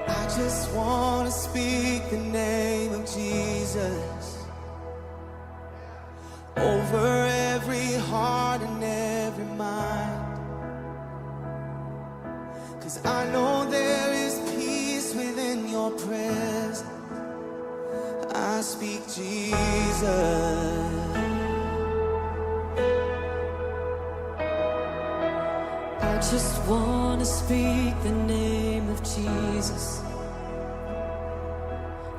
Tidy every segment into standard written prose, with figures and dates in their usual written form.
I just want to speak the name of Jesus over every heart and every mind. 'Cause I know there is peace within your presence. I speak Jesus. I just want to speak the name of Jesus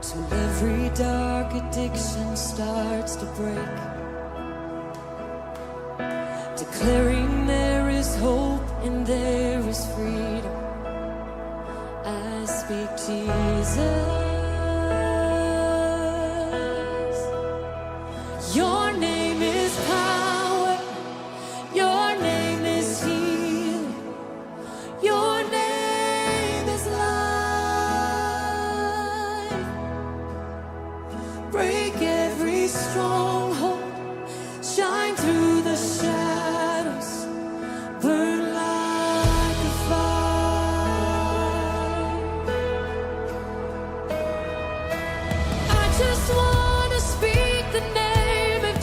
till every dark addiction starts to break, declaring there is hope and there is freedom. I speak Jesus. Your name is power. Your name is healing. Your name is life. Break every stronghold. Shine through the shadows. Burn like a fire. I just want to speak the name of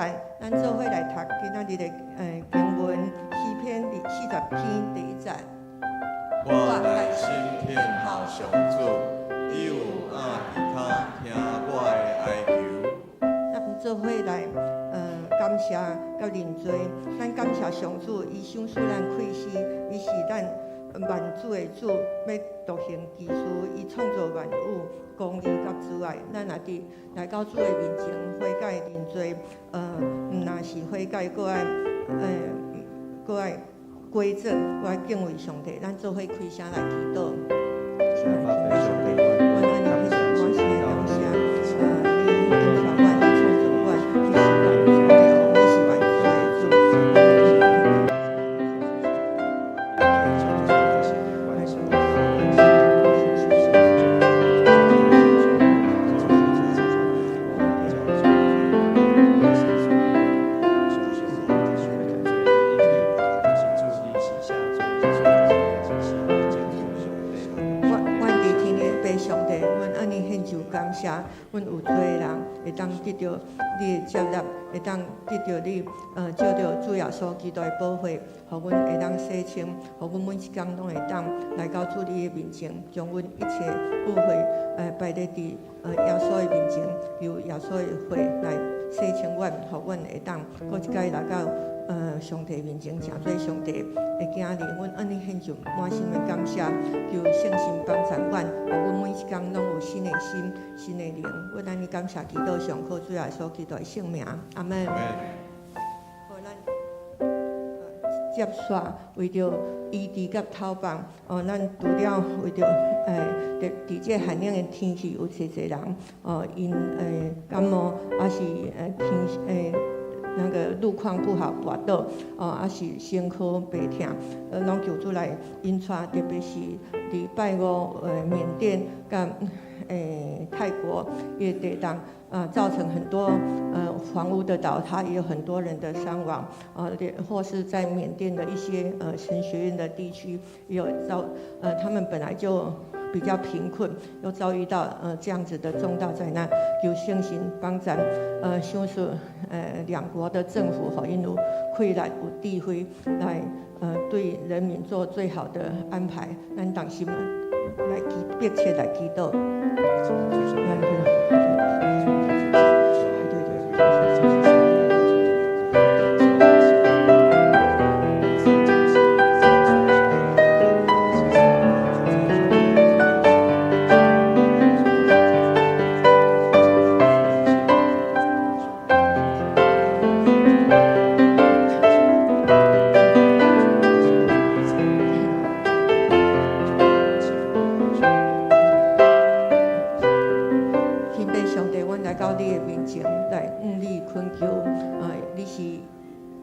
段，咱做伙来读今仔日的经文诗篇第40篇第1节。我内心偏好上主，伊有暗耳孔听我的哀求。咱做伙来感谢甲认罪，咱感谢上主，伊赏赐咱开始，伊是咱万主的主，要独行其事，伊创造万物，公义甲慈爱。咱也伫来到主的面前悔改认罪，毋若是悔改，搁爱归正，搁爱敬畏上帝。咱做伙开声来祈祷。我安尼非常感谢你应许阮，你创造阮，你是万主的主，你是万主的主。感谢，阮有做的人会当得到你的接纳，会当得到你照着主耶稣基督的保护，互阮会当洗清，互阮每一天拢会当来到主你的面前，将阮一切误会摆在伫耶稣的面前，由耶稣的血来洗清阮，互阮会当搁一摆来到上帝面前，成做上帝的囝儿。阮安尼献上满心的感谢，求圣神帮助阮，互阮每一天拢有新的心、新的灵。阮安尼感谢祈祷上靠主耶稣基督的圣名，阿门。好，咱接续为着医治甲透放，咱除了为着伫这寒冷的天气，有侪侪人因感冒，还是那个路况不好，跋倒还是身躯白痛，拢求主来引带，特别是礼拜五缅甸甲泰国也地动造成很多房屋的倒塌，也有很多人的伤亡或是在缅甸的一些神学院的地区，也有他们本来就比较贫困，又遭遇到这样子的重大灾难，求圣神帮助享受两国的政府吼，因有困难有智慧来对人民做最好的安排。咱同心来迫切来祈祷。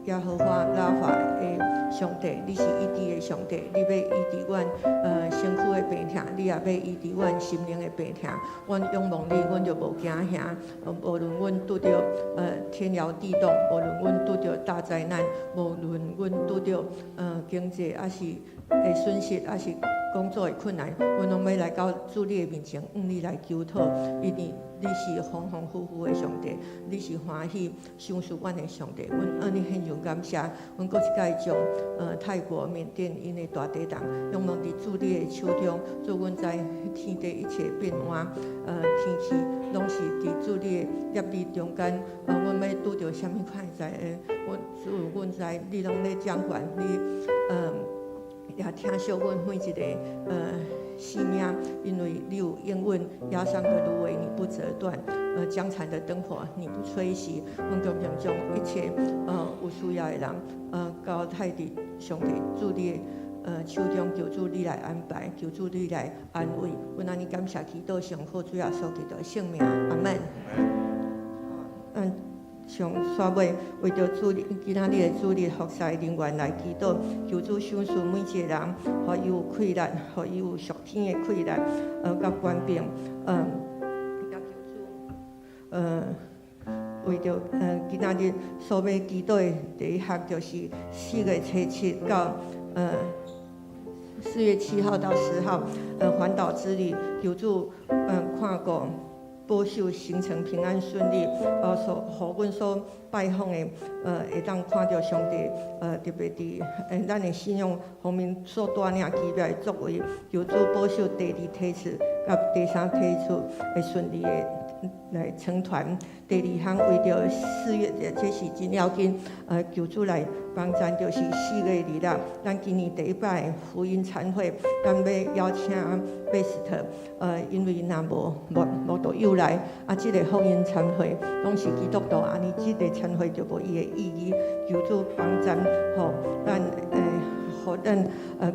耶和华拉法的上帝，你是医治的上帝，你要医治阮身躯的病痛，你也要医治阮心灵的病痛。阮仰望你，阮就无惊吓。无论阮拄着天摇地动，无论阮拄着大灾难，无论阮拄着经济还是会损失，还是工作的困难，阮拢要来到主你的面前，你来求讨，因为你是丰丰富富的上帝，你是欢喜赏赐阮的上帝。阮安尼献上感谢，阮搁一摆将泰国、缅甸因的大地震，仰望伫主你的手中，做阮知天地一切变换，天气拢是伫主你的业力中间。阮要拄着什么款灾阮知你拢咧掌管，你也听惜阮每一个性命，因为你有应允压伤的芦苇你不折断，江残的灯火你不吹熄。阮共同将一切有需要的人交托伫上帝主你的手中，求主你来安排，求主你来安慰。阮安尼感谢祈祷上靠主耶稣基督的圣名，阿门。上煞尾为着今仔日的主日服侍人员来祈祷，求主赏赐每一个人，互伊有困难，互伊有属天的困难，甲官兵，甲求主，为着今仔日所要祈祷的第一项就是4月初7到4月7号到10号，环岛之旅，求主看顾。保守行程平安顺利，互阮所拜访的，会当看到上帝，特别伫咱的信仰方面所带领奇妙的作为，求主保守第二梯次甲第三梯次会顺利的来成团。第二项为着4月，这是真要紧，求主来帮咱，就是4月2日，咱今年第一摆的福音餐会，咱要邀请贝斯特，因为若无就又来，这个福音餐会拢是基督徒，安尼这个餐会就无伊的意义。求主帮咱，吼，咱互咱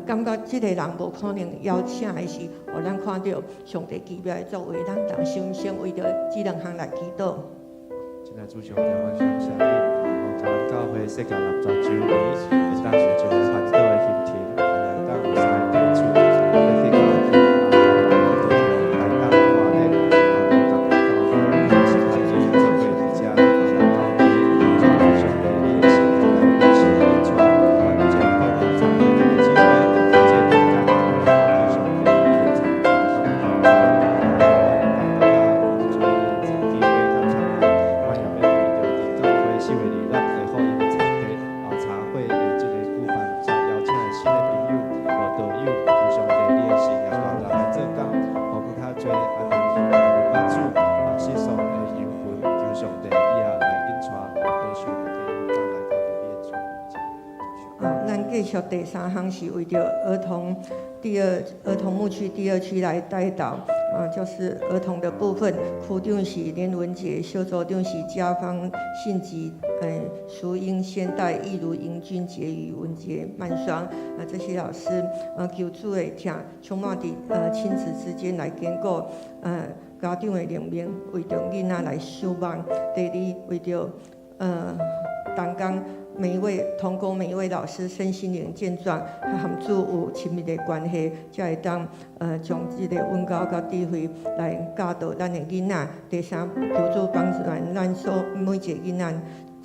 感觉这个人无可能邀请的是，互咱看到上帝奇妙的作为，咱同心先为着这2项来祈祷。现在主上帝，我相信你，甲咱教会设计60周年，会当是一个环岛的行程，会当有3个点出，要去到来当看咧，各个教会，是环境做伙伫遮，来教会，上帝你的心，来是你带，完全保护咱的机会，这个感恩，上帝你的参与，大家注意机会感谢。4月2日的福音餐会，茶会的这个部分，再邀请新的朋友和道友，互相地练习，也大家来做工，互更较多安尼有帮助，世俗的缘分，求上帝以下来引带保守大家有当来到演出。咱继续第3项是为着儿童牧区第2区来带导。就是儿童的部分，区长是连文杰，小组长是家芳、信吉、淑英、现代、义如、英俊杰、与文杰、曼双，这些老师，求主的听，充满伫亲子之间来坚固，家长的灵命，为着囡仔来守望。第2，为着当工。通过每一位老师身心灵健壮，含主有亲密的关系，才会当将这个温教甲智慧来教导咱的囡仔。第3，求主帮助咱所每一个囡仔，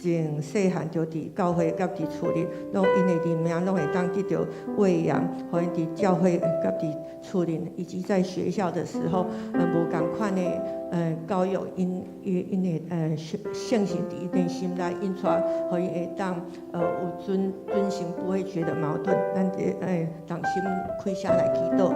从细汉就伫教会甲伫厝里，拢因的灵命拢会当得到喂养，互因伫教会甲伫厝里，以及在学校的时候，无共款的教育因的性情伫伊内心内引出，互伊会当有遵行，不会觉得矛盾。咱同心开声来祈祷。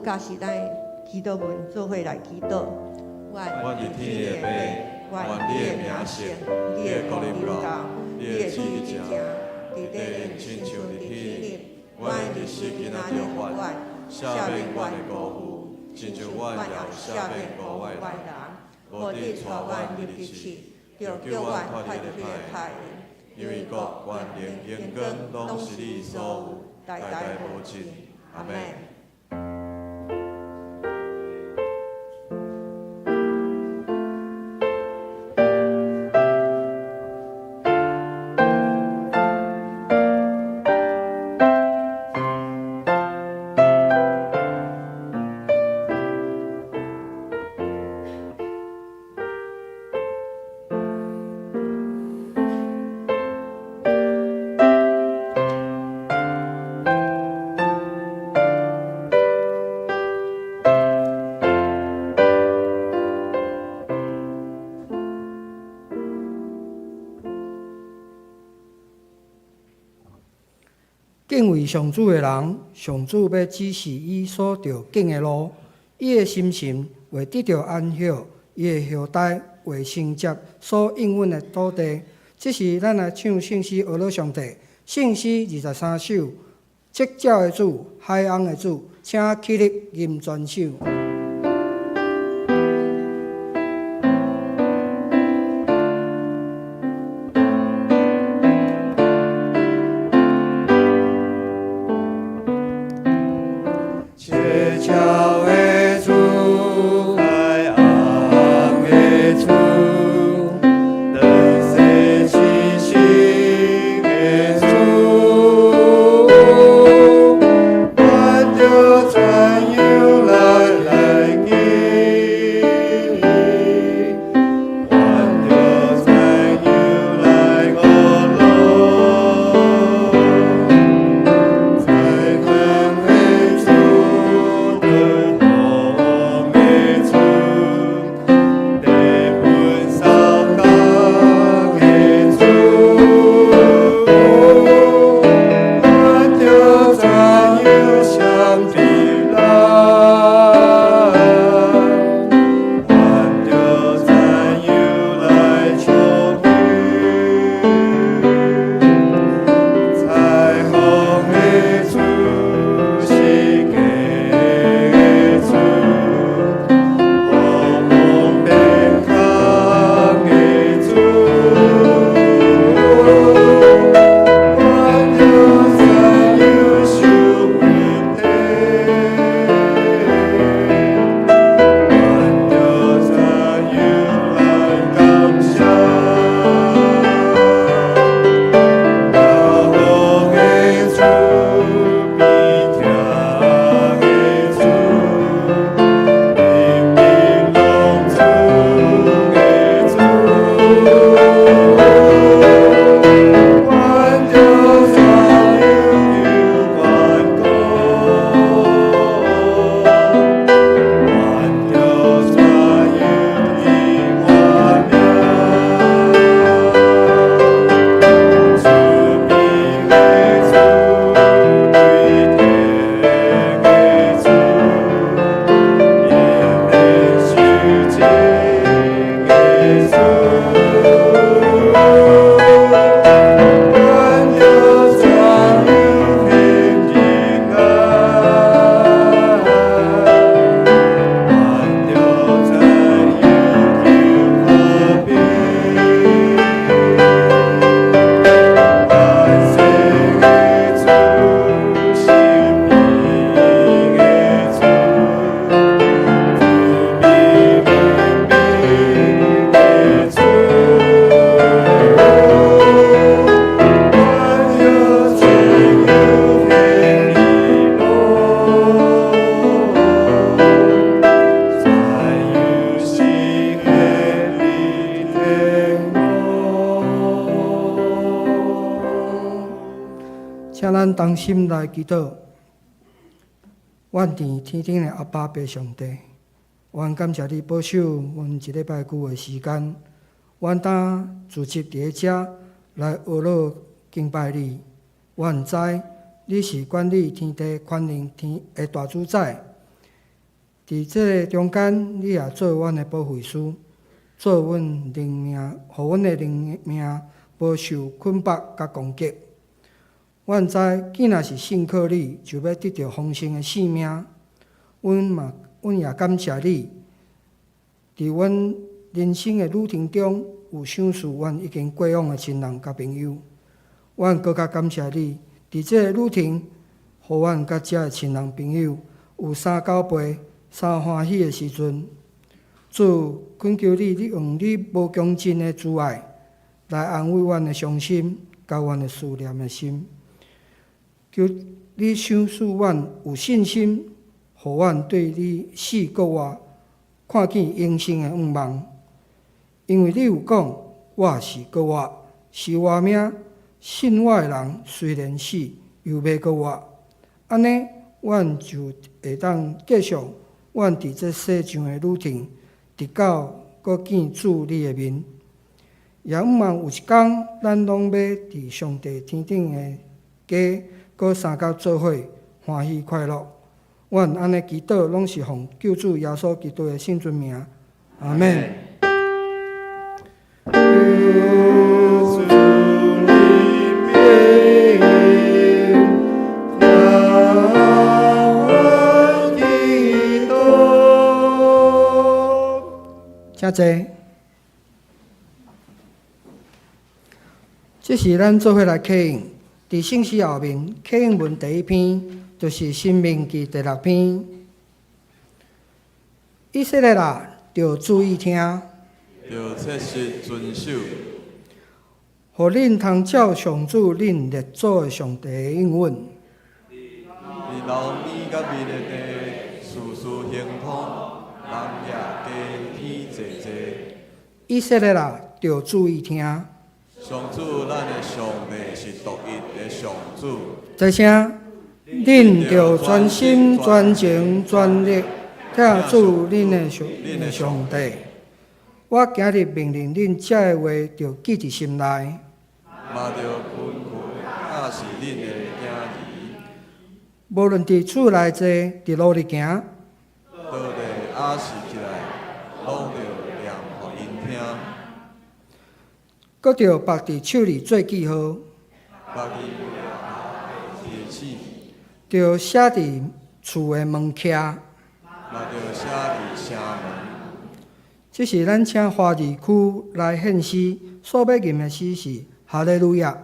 甲是咱祈祷文做伙来祈祷。我伫天的爸，愿你的名圣，你的国临到，你的旨意成，伫地亲像伫天里。阮的日时今仔着阮，赦免阮的过负，亲像阮也有赦免过我的人。无伫带阮入地狱，着叫阮脱离迄个歹人。因为国、权力、荣光，拢是你所有，代代无尽。阿门。敬畏上主的人，上主要指示伊所着行的路，伊的心情会得到安息，伊的后代会承接所应允的土地。这是咱来唱圣诗，阿罗上帝。圣诗23首，七鸟的主，海洋的主，请起立吟全首。请咱同心来祈祷。愿伫天顶的阿爸爸上帝，愿感谢你保守阮一礼拜久的时间，愿当聚集伫遮来学乐敬拜你。愿知你是管理天地、宽宁天的大主宰。伫这中间，你也做阮的保惠师，做阮灵命，互阮的灵命无受捆绑甲攻击。阮知既若是信靠你，就要得到丰盛的性命。阮也感谢你，伫阮人生的旅程中，有赏赐阮已经过往的亲人甲朋友。阮更加感谢你，伫这个旅程，互阮甲遮的亲人朋友有三交陪、三欢喜的时阵。主，恳求你用你无穷尽的慈爱来安慰阮的伤心，甲阮的思念的心。求你赏赐阮有信心，互阮对你死国活看见永生的愿望。因为你有讲，我是国活，是活命。信我的人虽然死，又要国活。安尼，阮就会当继续阮伫这世上的旅程，直到搁见主你的面。也毋望有一天，咱拢要伫上帝天顶的家。搁三角做伙欢喜快乐，阮安尼祈祷，拢是奉救主耶稣基督的圣尊名，阿门。主你名，请坐。这是咱做伙来启应，伫圣诗后面启应文第一篇，就是《申命记》第6篇。以色列啊，着注意听，要切实遵守，互恁通照上主恁列祖的上帝的应允。你老米甲米的地，事事亨通，人也加添济济。以色列啊，着注意听。上主，咱的上帝是独一的上主。再声，恁着专心、专情、专力听主恁的上帝。我今日命令恁遮的话，着记伫心内。嘛着分开，也是恁的囝儿。无论伫厝内坐，伫路里行，倒地也是起来，拢着念互因听。搁着绑伫手里做记号，家己提起，着写伫厝的门徛。嘛着写伫城门。这是咱请华字区来献诗，所要吟的诗是哈利路亚。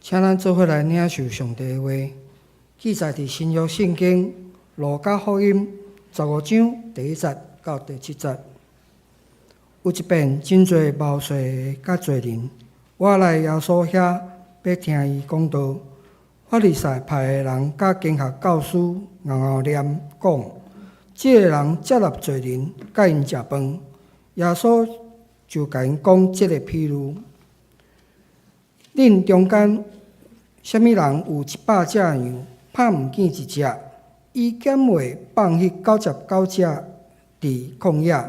请咱做伙来领受上帝的话，记载伫新约圣经路加福音15章第1节到第7节。有一遍真侪冒税甲罪人，我来耶稣遐要听伊讲道。法利赛派的人甲经学教师硬念讲，即个人接纳罪人，甲因食饭。耶稣就甲因讲即个譬喻：恁中间什么人有100只羊，拍毋见一只，伊减话放迄99只伫旷野，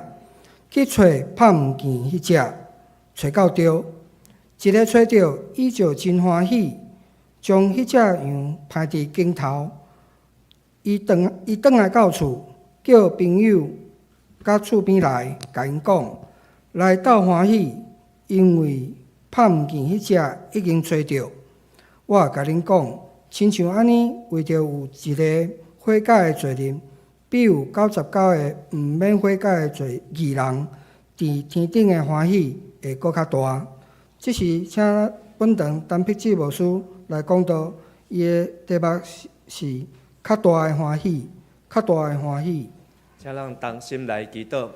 去找拍毋见迄只，找到着，一个找着，伊就真欢喜，将迄只羊排伫经头。伊转来到厝，叫朋友甲厝边来，甲因讲，来斗欢喜，因为拍毋见迄只已经找着。我也甲恁讲，亲像安尼，为着有一个悔改的罪人，比有99个毋免悔改的义人，伫天顶的欢喜会搁较大。这是请本堂单匹姊牧师来讲到，伊的题目是较大的欢喜，较大的欢喜。请咱同心来祈祷。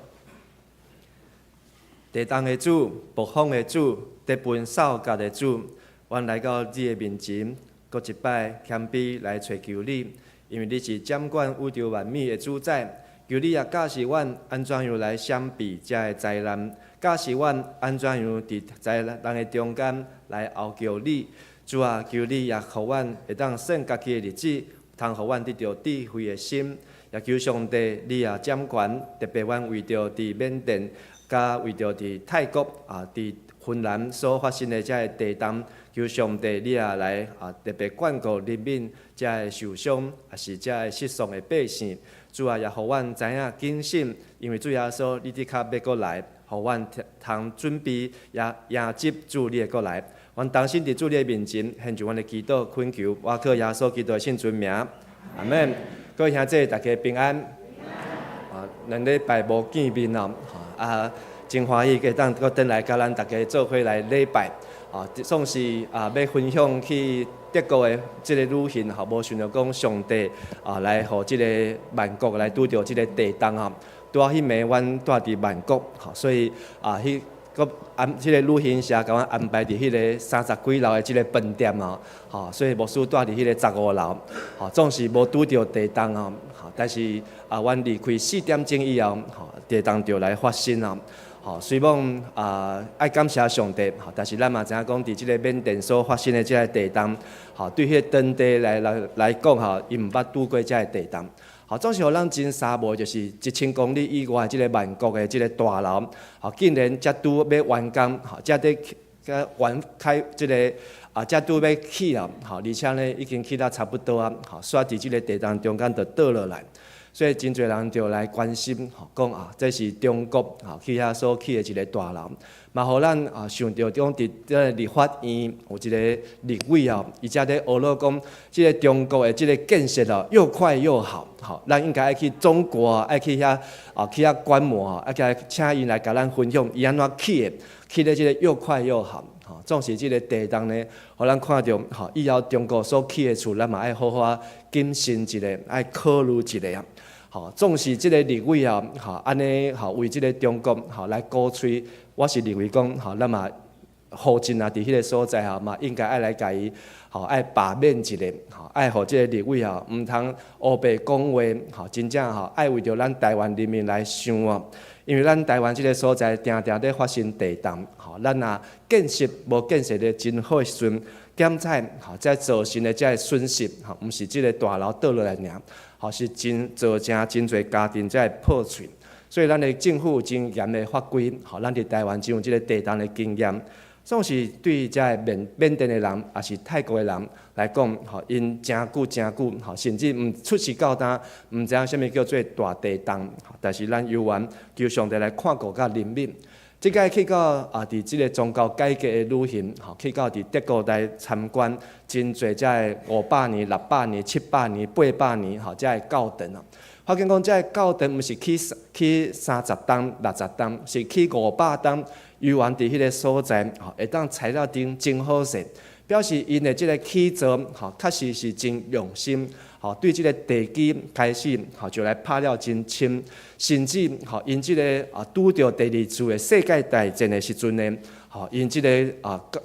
地动的主，暴风的主，地分扫甲的主，阮来到你的面前，搁一摆谦卑来寻求你，因为你是掌管宇宙万物的主宰。求你也教示阮安怎样来闪避遮的灾难，教示阮安怎样伫灾难的中间来后叫你。主啊，求你也互阮会当算家己的日子，通互阮得到智慧的心。也求上帝，你也掌权，特别阮为着伫缅甸，甲为着伫泰国伫芬兰所发生的遮个地动，求上帝你也来特别眷顾人民遮个受伤，也是遮个失丧的百姓。主啊，也互阮知影谨慎，因为主耶稣你伫较要过来，互阮通准备也迎接主你的过来。阮同心伫主你的面前，献上阮的祈祷恳求，我靠耶稣基督的圣尊名，阿门。各位兄弟，大家平安。2礼拜无见面咯，真欢喜，会当搁转来甲咱大家做伙来礼拜。总是要分享去德国的即个旅行，无想到讲上帝来互即个万国来拄着即个地动拄啊，迄暝阮住伫万国，所以搁即个旅行社甲阮安排伫迄个30几楼的即个饭店所以牧师住伫迄个15楼，总是无拄着地动但是阮离开4点钟以后，地动就来发生虽望爱感谢上帝，但是咱嘛知影讲，伫即个缅甸所发生的即个地动，对迄个当地来讲伊毋捌拄过即个地动。总是互咱真沙漠，就是1000公里以外即个万国的即个大楼，竟然才拄要完工，才得完开即个才拄要起而且呢已经起到差不多煞伫即个地动中间就倒落来。所以真侪人就来关心，讲这是中国去遐所起的一个大楼，嘛，互咱想到讲伫这个立法院有一个立委伊才咧学了讲，即个中国的即个建设又快又好，咱应该爱去中国，爱去遐去遐观摩，爱来请伊来甲咱分享伊安怎起的，起咧即个又快又好。总是即个地动呢，互咱看到以后中国所起的厝，咱嘛爱好好谨慎一下，爱考虑一下总是即个立委安尼为即个中国来鼓吹，我是认为讲咱嘛好真伫迄个所在嘛应该爱来甲伊爱罢免一下爱互即个立委毋通乌白讲话真正爱为着咱台湾人民来想因为咱台湾即个所在定定咧发生地动咱若建设无建设咧真好时阵，检查才造成的这损失毋是即个大楼倒落来尔，是真造成真侪家庭才会破碎。所以咱的政府有真严的法规，咱伫台湾真有即个地动的经验。总是对遮缅甸的人，也是泰国的人来讲，因真久，甚至毋出世到今，毋知影啥物叫做大地动。但是咱犹原求上帝来看顾甲人民。即摆去到伫即个宗教改革的旅行，去到伫德国来参观，真侪遮500年、600年、700年、800年，遮个教堂发现讲，遮个教堂毋是去30栋、60栋，是去500栋。犹原伫迄个所在，会当材料顶真好势，表示因的即个起造，确实是真用心，对即个地基开始，就来拍了真深，甚至因即个拄着第二次的世界大战的时阵呢，因即个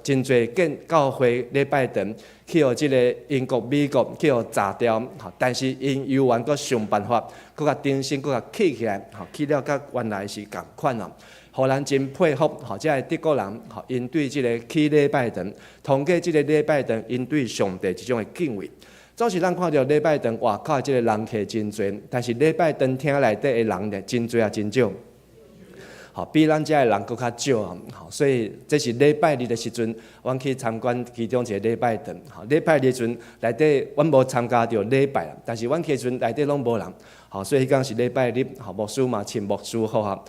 真侪教会礼拜堂去互即个英国、美国去互炸掉，但是因犹原阁想办法，阁较重新阁较起起来，起了甲原来是共款啊。互人真佩服，即个德国人，因对即个起礼拜堂，通过即个礼拜堂，因对上帝一种的敬畏。总是咱看到礼拜堂外口即个人客真侪，但是礼拜堂厅内底的人呢，真侪啊真少。比咱遮的人搁较少啊，所以这是礼拜日的时阵，阮去参观其中一个礼拜堂。礼拜日的时阵，内底阮无参加着礼拜，但是阮去的时阵内底拢无人。所以迄天是礼拜日，牧师嘛请牧师好啊，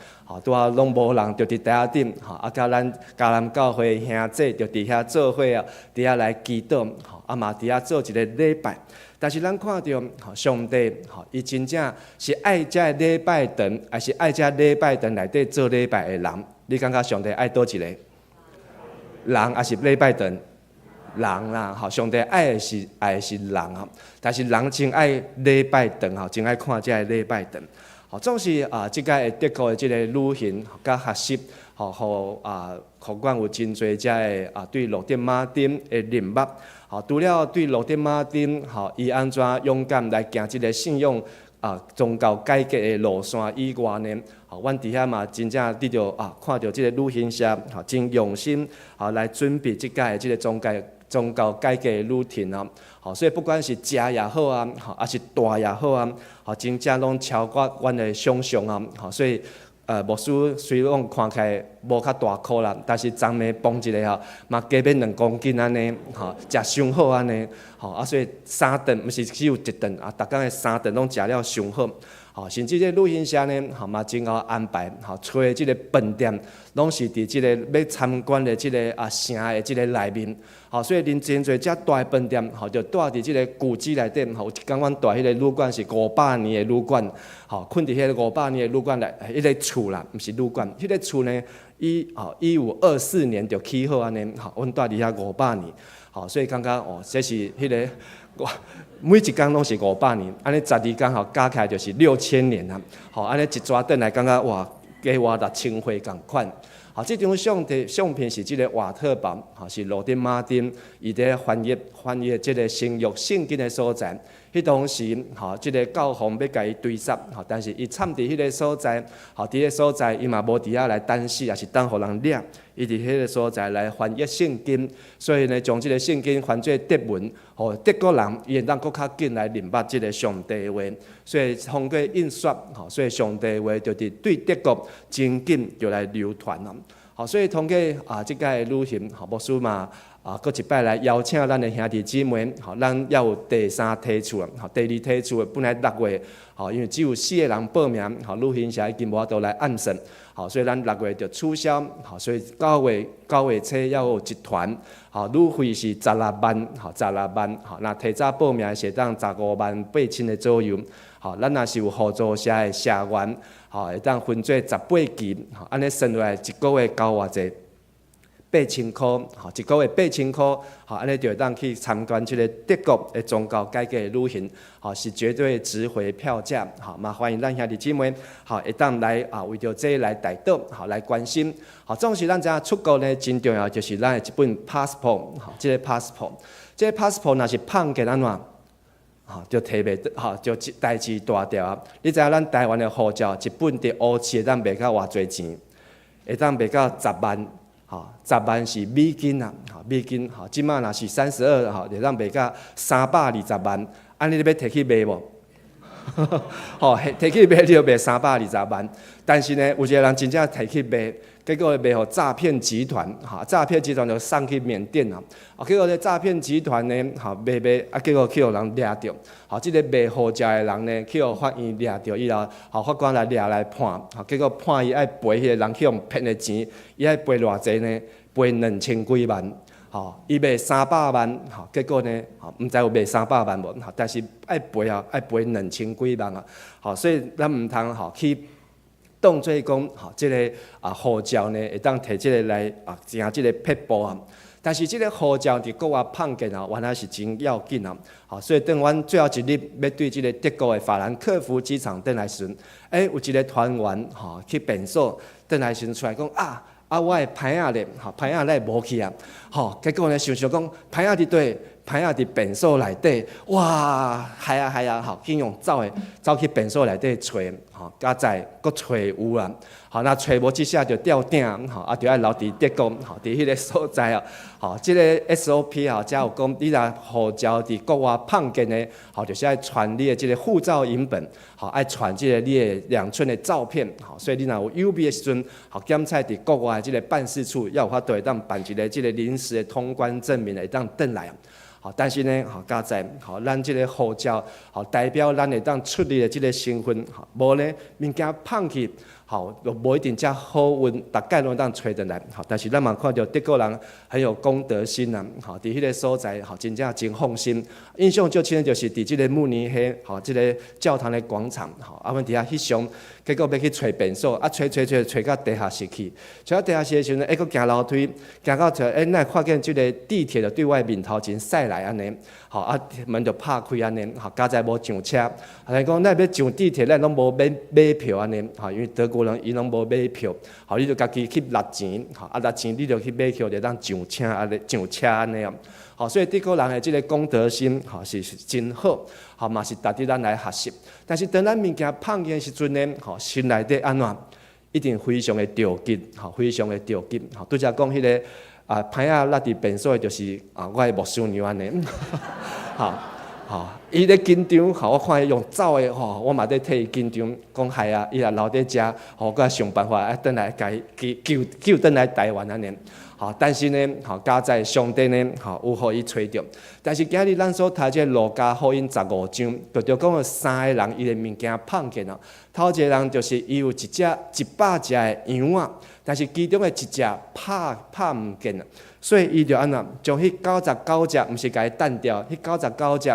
拄啊拢无人，就伫台下顶，甲咱迦南教会兄弟就伫遐做伙啊，伫遐来祈祷，嘛伫遐做一个礼拜。但是咱看到上帝，伊真正是爱遮礼拜堂，还是爱遮礼拜堂内底做礼拜的人？你感觉上帝爱多一个人，还是礼拜堂？人啦，上帝爱的是人啊，但是人真爱礼拜堂，真爱看遮礼拜堂。总是即届德国的即个旅行甲学习，互阮有真侪遮的对路德马丁的认捌。除了对路德马丁，伊安怎勇敢来行即个信仰宗教改革的路线以外呢，阮伫遐嘛真正得着看到即个旅行社真用心来准备即届的即个宗教改革的路程啊，所以不管是食也好啊，还是住也好啊，真正拢超过阮的想象啊，所以。牧师虽然看起来无较大颗啦，但是昨暝磅一个嘛加变2公斤安尼，食上好安尼，所以3顿毋是只有1顿逐工的3顿拢食了上好。甚至这旅行社呢，嘛真好安排，找即个饭店，拢是伫即个要参观的即个城的即个内面，所以恁真侪遮大的饭店，就住伫即个古迹内底，有一间阮住迄个旅馆是500年的旅馆，困伫迄个500年的旅馆内，迄个厝啦，毋是旅馆，迄个厝呢，1524年就起好安尼，阮住伫遐500年，所以感觉这是迄个。每一工拢是500年，安尼12工加起来就是6000年啊！安尼一抓转来，感觉哇，加活6000岁共款。这张相片是即个瓦特堡，是路德马丁伊伫翻译即个新约圣经的所在。迄当时，即个教皇要甲伊追杀，但是伊惨伫迄个所在，伫迄个所在伊嘛无伫遐来等死，也是等互人掠。伊伫迄个所在来翻译圣经，所以呢，将即个圣经翻做德文，互德国人伊会当搁较紧来明白即个上帝的话。所以通过印刷，所以上帝的话就伫对德国真紧就来流传啊。所以通过即届旅行，牧师嘛。搁一摆来邀请咱的兄弟姊妹，咱还有第3梯次，第2梯次本来6月，因为只有4个人报名，旅行社已经无法度来按算，所以咱6月就取消，所以9月初还有一团，旅费是16万，16万，那提早报名是当158000的左右，咱若是有合作社的社员，会当分做18期，安尼算落来一个月交偌济。8000块，一个月8000块，安尼就会当去参观这个德国的宗教改革的旅行，是绝对值回票价，嘛欢迎咱兄弟姊妹，会当来为着这来带动，来关心，总是咱知出国呢真重要，就是咱的一本 passport， 这个 passport 若是胖给咱怎？就摕袂得，就代志大条啊！你知影咱台湾的护照一本伫乌市会当卖到偌济钱？会当卖到10万。10万是美金啊，美金，即马若是32，就当卖到320万，安尼你要摕去卖无？摕去卖你就卖320万，但是呢，有一个人真正摕去卖，结果卖互诈骗集团，诈骗集团就送去缅甸啊，结果咧诈骗集团呢，卖，结果去互人掠着，即个卖护照的人呢，去互法院掠着以后，法官来掠来判，结果判伊爱赔迄个人去互骗的钱，伊爱赔偌济呢？赔2000几万。伊卖300万，结果呢，毋知有卖300万无，但是爱赔2000几万啊，所以咱毋通去当做讲，即个护照呢会当摕即个来行即个撇步啊。但是即个呼召伫国外碰见啊，原来是真要紧啊！好，所以当阮最后一日要对即个德国的法兰克福机场登来时，有一个团员吼去便所登来时出来讲我的牌仔咧，牌仔咧无去啊！结果呢想讲牌仔伫对。牌仔伫便所内底，哇，系啊，紧用走去便所内底找，加在搁找有啊，那找无即下就吊顶，就爱留伫德国，伫迄个所在啊，即个 SOP 才有讲，你若护照伫国外碰见的，就是爱传你的即个护照影本，爱传即个你的2寸的照片，所以你若有 UB 的时阵，检测伫国外的即个办事处，要有法度会当办一个即个临时的通关证明，会当转来。但是呢，加在咱即个护照，代表咱会当出力的即个身份，无呢物件放去，就无一定遮好运，大概拢当找得来。但是咱嘛看到德国人很有公德心啊，伫迄个所在，真正真放心。印象最深的就是伫即个慕尼黑，即个教堂的广场，阮伫遐翕相，结果要去找便所，找到地下室去，找到地下室的时阵，佫行楼梯，行到那看见即个地铁的对外面头前驶来安尼，门就拍开安尼，加在无上车，来讲咱要上地铁，咱拢无买票安尼，因为德国人伊拢无买票，你就家己去纳钱，纳钱你就去买票，就当上车安尼啊。所以德国人的即个公德心，是真好，嘛是值得咱来学习。但是当咱物件碰见的时阵呢，心内底安怎，一定非常的着急，非常的着急。拄则讲迄个牌仔落伫便所的，就是我的牧师娘安尼，伊咧紧张，我看伊用走的，我嘛在替伊紧张，讲系啊，伊若留伫遮，我想办法转来甲伊救转来台湾安尼。但是呢，加在上帝呢，有互伊找着。但是今日咱所读这路加福音15章，就讲了3个人伊的物件碰见了。头一个人就是伊有100只的羊仔，但是其中的1只拍毋见了，所以伊就安怎将迄99只，毋是甲伊弹掉，迄99只，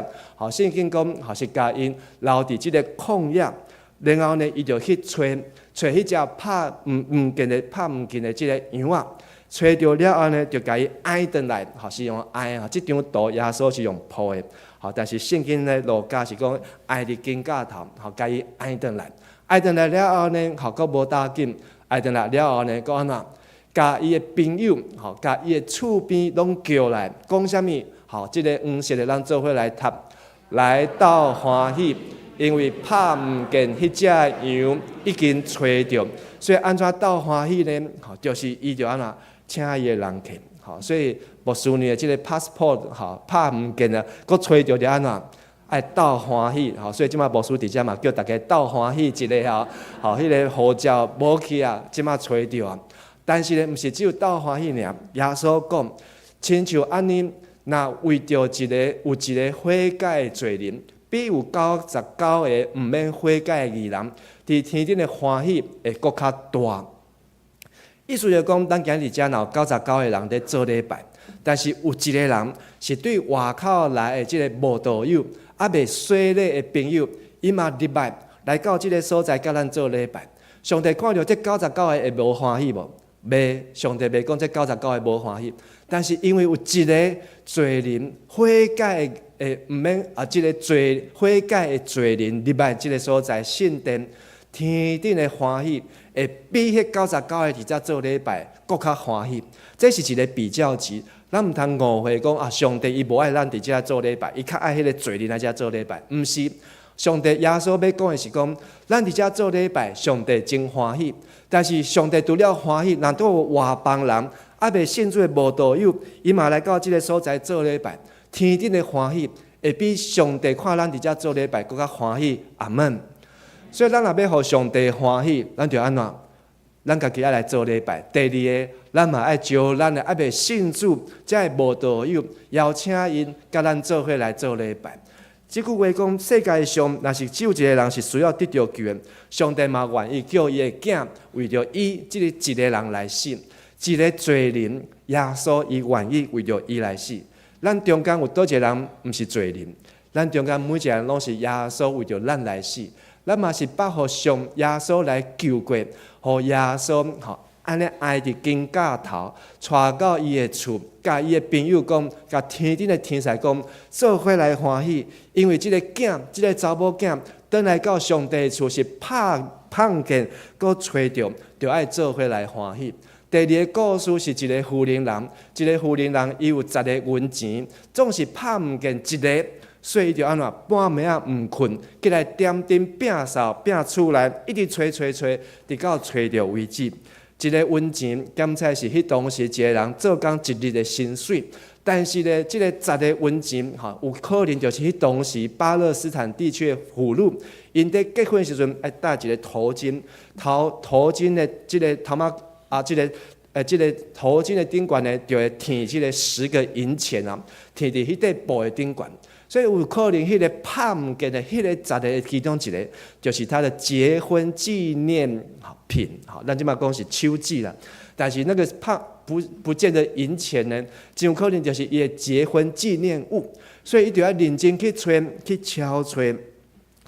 圣经讲是甲因留伫即个旷野，然后呢，伊就去找迄只拍毋见的即个羊仔。找到了后呢，就甲伊爱转来，是用爱即张图耶稣是用铺的，但是圣经呢，路加是讲爱伫肩胛头，甲伊爱转来，爱转来了后呢，佫无打紧，爱转来了后呢，佫安怎？甲伊的朋友，甲伊的厝边拢叫来，讲啥物？即个黄色的咱做伙来读，来到欢喜，因为拍毋见迄只羊已经找着，所以安怎斗欢喜呢？就是伊就安怎？请伊的人去，所以牧师娘的即个 passport 拍毋见啊，佫找着就安怎爱斗欢喜，所以即马牧师伫遮嘛叫大家斗欢喜一个迄个护照无去啊，即马找着啊。但是呢，毋是只有斗欢喜尔，耶稣讲，亲像安尼，若为着有一个悔改的罪人，比有99个毋免悔改的义人，伫天顶的欢喜会佫较大。意思就讲，咱今日遮若有99个人在做礼拜，但是有一个人是对外口来的即个无道友，未洗礼的朋友，伊嘛入来到即个所在，甲咱做礼拜。上帝看到这99个会无欢喜无？袂，上帝袂讲这99个无欢喜，但是因为有一个罪人悔改的，毋免即个悔改的罪人入来即个所在圣殿，天顶的欢喜。会比迄99个伫遮做礼拜更较欢喜，这是一个比较级。咱毋通误会讲上帝伊无爱咱伫遮做礼拜，伊较爱迄个罪人来遮做礼拜。毋是，上帝耶稣要讲的是讲，咱伫遮做礼拜，上帝真欢喜。但是上帝除了欢喜，难道有外邦人未信主的无道友，伊嘛来到即个所在做礼拜，天顶的欢喜会比上帝看咱伫遮做礼拜更较欢喜。阿门。所以咱若要互上帝欢喜，咱就安怎？咱家己爱来做礼拜。第二个，咱嘛爱招咱的未信主，才会无道友，邀请因甲咱做伙来做礼拜。即句话讲，世界上若是只有一个人是需要得到救的，上帝嘛愿意叫伊的囝为着伊即个一个人来死，一个罪人，耶稣伊愿意为着伊来死。咱中间有倒一个人毋是罪人？咱中间每一个人拢是耶稣为着咱来死。咱嘛是捌互上耶稣来救过，互耶稣安尼挨伫金架头，带到伊的厝，甲伊的朋友讲，甲天顶的天使讲，做伙来欢喜，因为即个囝，即个查某囝，转来到上帝的厝是碰见，搁找着，就爱做伙来欢喜。第二个故事是一个富人人，一个富人人伊有10个银钱，总是拍毋见一个。所以伊就安怎半暝啊毋困，起来点灯摒扫摒厝内，一直找，直到找着为止。一个银钱，检测是迄当时一个人做工一日的薪水，但是呢，即个10个银钱，有可能就是迄当时巴勒斯坦地区的妇女，因伫结婚时阵爱戴一个头巾，头巾的即个头毛即个头巾的顶悬呢，就会贴即个10个银钱啊，贴伫迄块布的顶悬。所以有可能迄个拍毋见的迄个10个其中一个，就是他的结婚纪念品。咱即马讲是手指啦，但是那个不见得银钱呢，真有可能就是伊的结婚纪念物。所以伊就要认真去找，去敲找，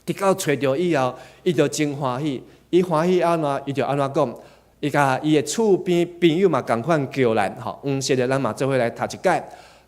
直到找着以后，伊就真欢喜。伊欢喜安怎，伊就安怎讲？伊甲伊的厝边朋友嘛共款叫来，黄色的咱嘛做伙来读一解，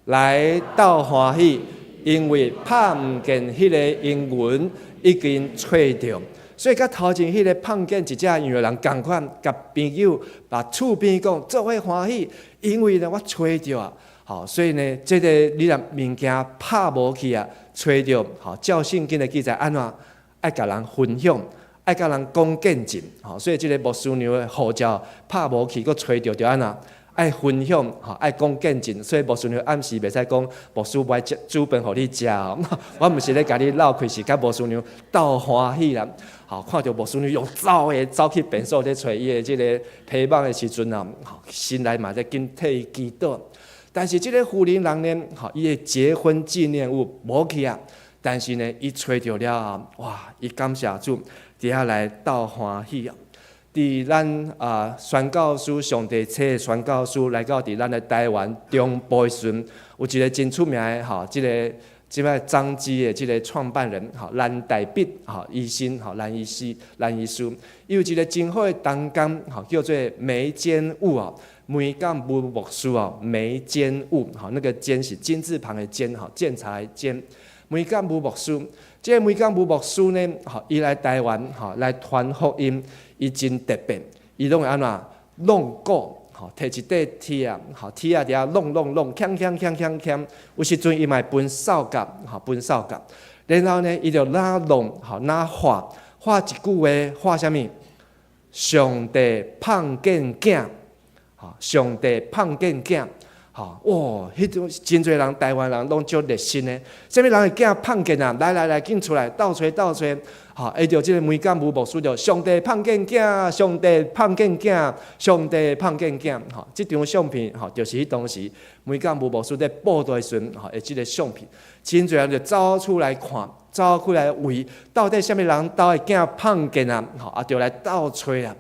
来斗欢喜。因为拍毋见迄个银元已经找着，所以甲头前迄个碰见一只羊的人共款，甲朋友把厝边讲做伙欢喜，因为呢我找着啊，所以呢，这个你若物件拍无去啊，找着，照圣经的记载安怎爱甲人分享，爱甲人讲见证，所以这个牧师娘的呼召拍无去，佮找着就安怎。爱分享，爱讲见证，所以牧师娘暗时袂使讲牧师买煮饭互你食哦。我毋是咧甲你闹开，是甲牧师娘斗欢喜啦。看到牧师娘用走去便所咧找伊的即个皮包的时阵啊，心内嘛在紧替伊祈祷。但是即个富人人呢，伊的结婚纪念物无去啊，但是呢，伊找着了后，哇！伊感谢主，伫遐来斗欢喜啊。伫咱宣教书上帝册的宣教书来到伫咱的台湾中部的时阵，有一个真出名的即摆张基的即个创办人蓝大必医生蓝医师，伊有一个真好的同工叫做眉间物梅干布牧师眉间物那个间是金字旁的间监察的监，梅干布牧师。这个梅干布牧师呢，伊来台湾来传福音。伊真特别，伊拢会安怎弄鼓，摕一块铁啊，铁啊伫遐弄，锵，有时阵伊嘛分扫甲，然后呢，伊就哪弄，哪画一句话，画啥物？上帝碰见囝，上帝碰见囝。哇！迄种真侪人，台湾人拢足热心的。啥物人的囝碰见啊？来，紧出来，倒找。下着即个梅干布牧师就上帝碰见囝，上帝碰见囝，上帝碰见囝。即张相片就是迄当时梅干布牧师在报道时阵的即个相片。真侪人就走出来看，走出来为到底啥物人兜的囝碰见啊？就来倒找啊。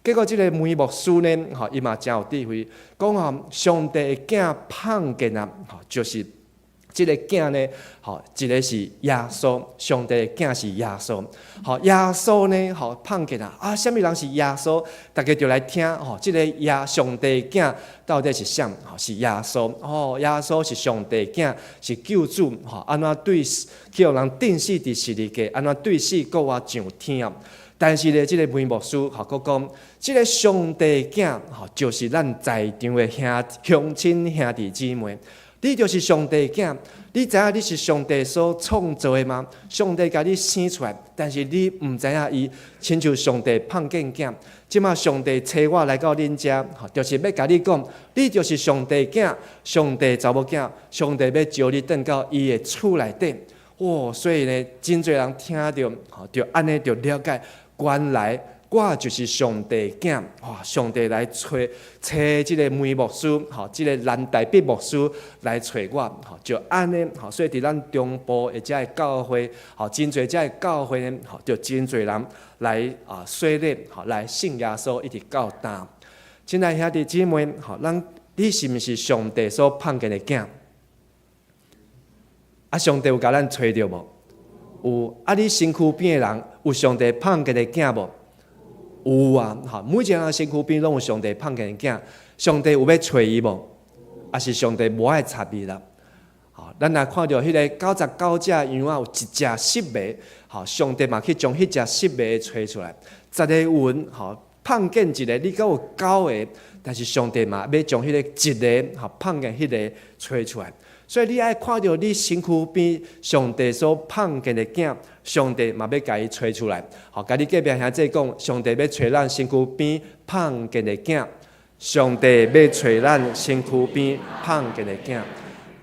结果，这个梅牧师呢，伊嘛真有智慧，讲上帝的囝碰见啊，就是这个囝呢，一个是耶稣，上帝的囝是耶稣，耶稣呢，碰见啊，什么人是耶稣？大家就来听，这个上帝的囝到底是啥？是耶稣，耶稣是上帝的囝，是救主，安怎对叫人定死伫十字架，安怎对死搁我上天啊？但是呢，这个梅牧师佮讲，这个上帝囝就是咱在场的乡亲兄弟姊妹，你就是上帝囝。你知影你是上帝所创造的吗？上帝甲你生出来，但是你毋知影伊，亲像上帝碰见囝。即马上帝找我来到恁遮，就是要甲你讲，你就是上帝囝，上帝查某囝，上帝要招你转到伊的厝内底。所以呢，真侪人听到，就安尼就了解。原来我就是上帝囝，上帝来找即个梅牧师，即个蓝大必牧师来找我，就安尼，所以伫咱中部的遮个教会，真侪遮个教会呢，就真侪人来洗礼，来信耶稣，一直到今。亲爱兄弟姊妹，你是毋是上帝所碰见的囝？上帝有甲咱找着无？有。你身躯边的人有上帝碰见的囝无？有啊，每一个人身躯边拢有上帝创建的囝，上帝有要找伊无？还是上帝无爱插伊啦？咱若看到迄个99只羊仔有一只失迷，上帝嘛去将迄只失迷找出来。10个云，创建一个，你敢有9个？但是上帝嘛要将迄个一个，创建迄个找出来。所以你爱看到你身躯边上帝所创建的囝，上帝嘛要甲伊找出来。甲你隔壁兄弟讲，上帝要找咱身躯边创建的囝，上帝要找咱身躯边创建的囝。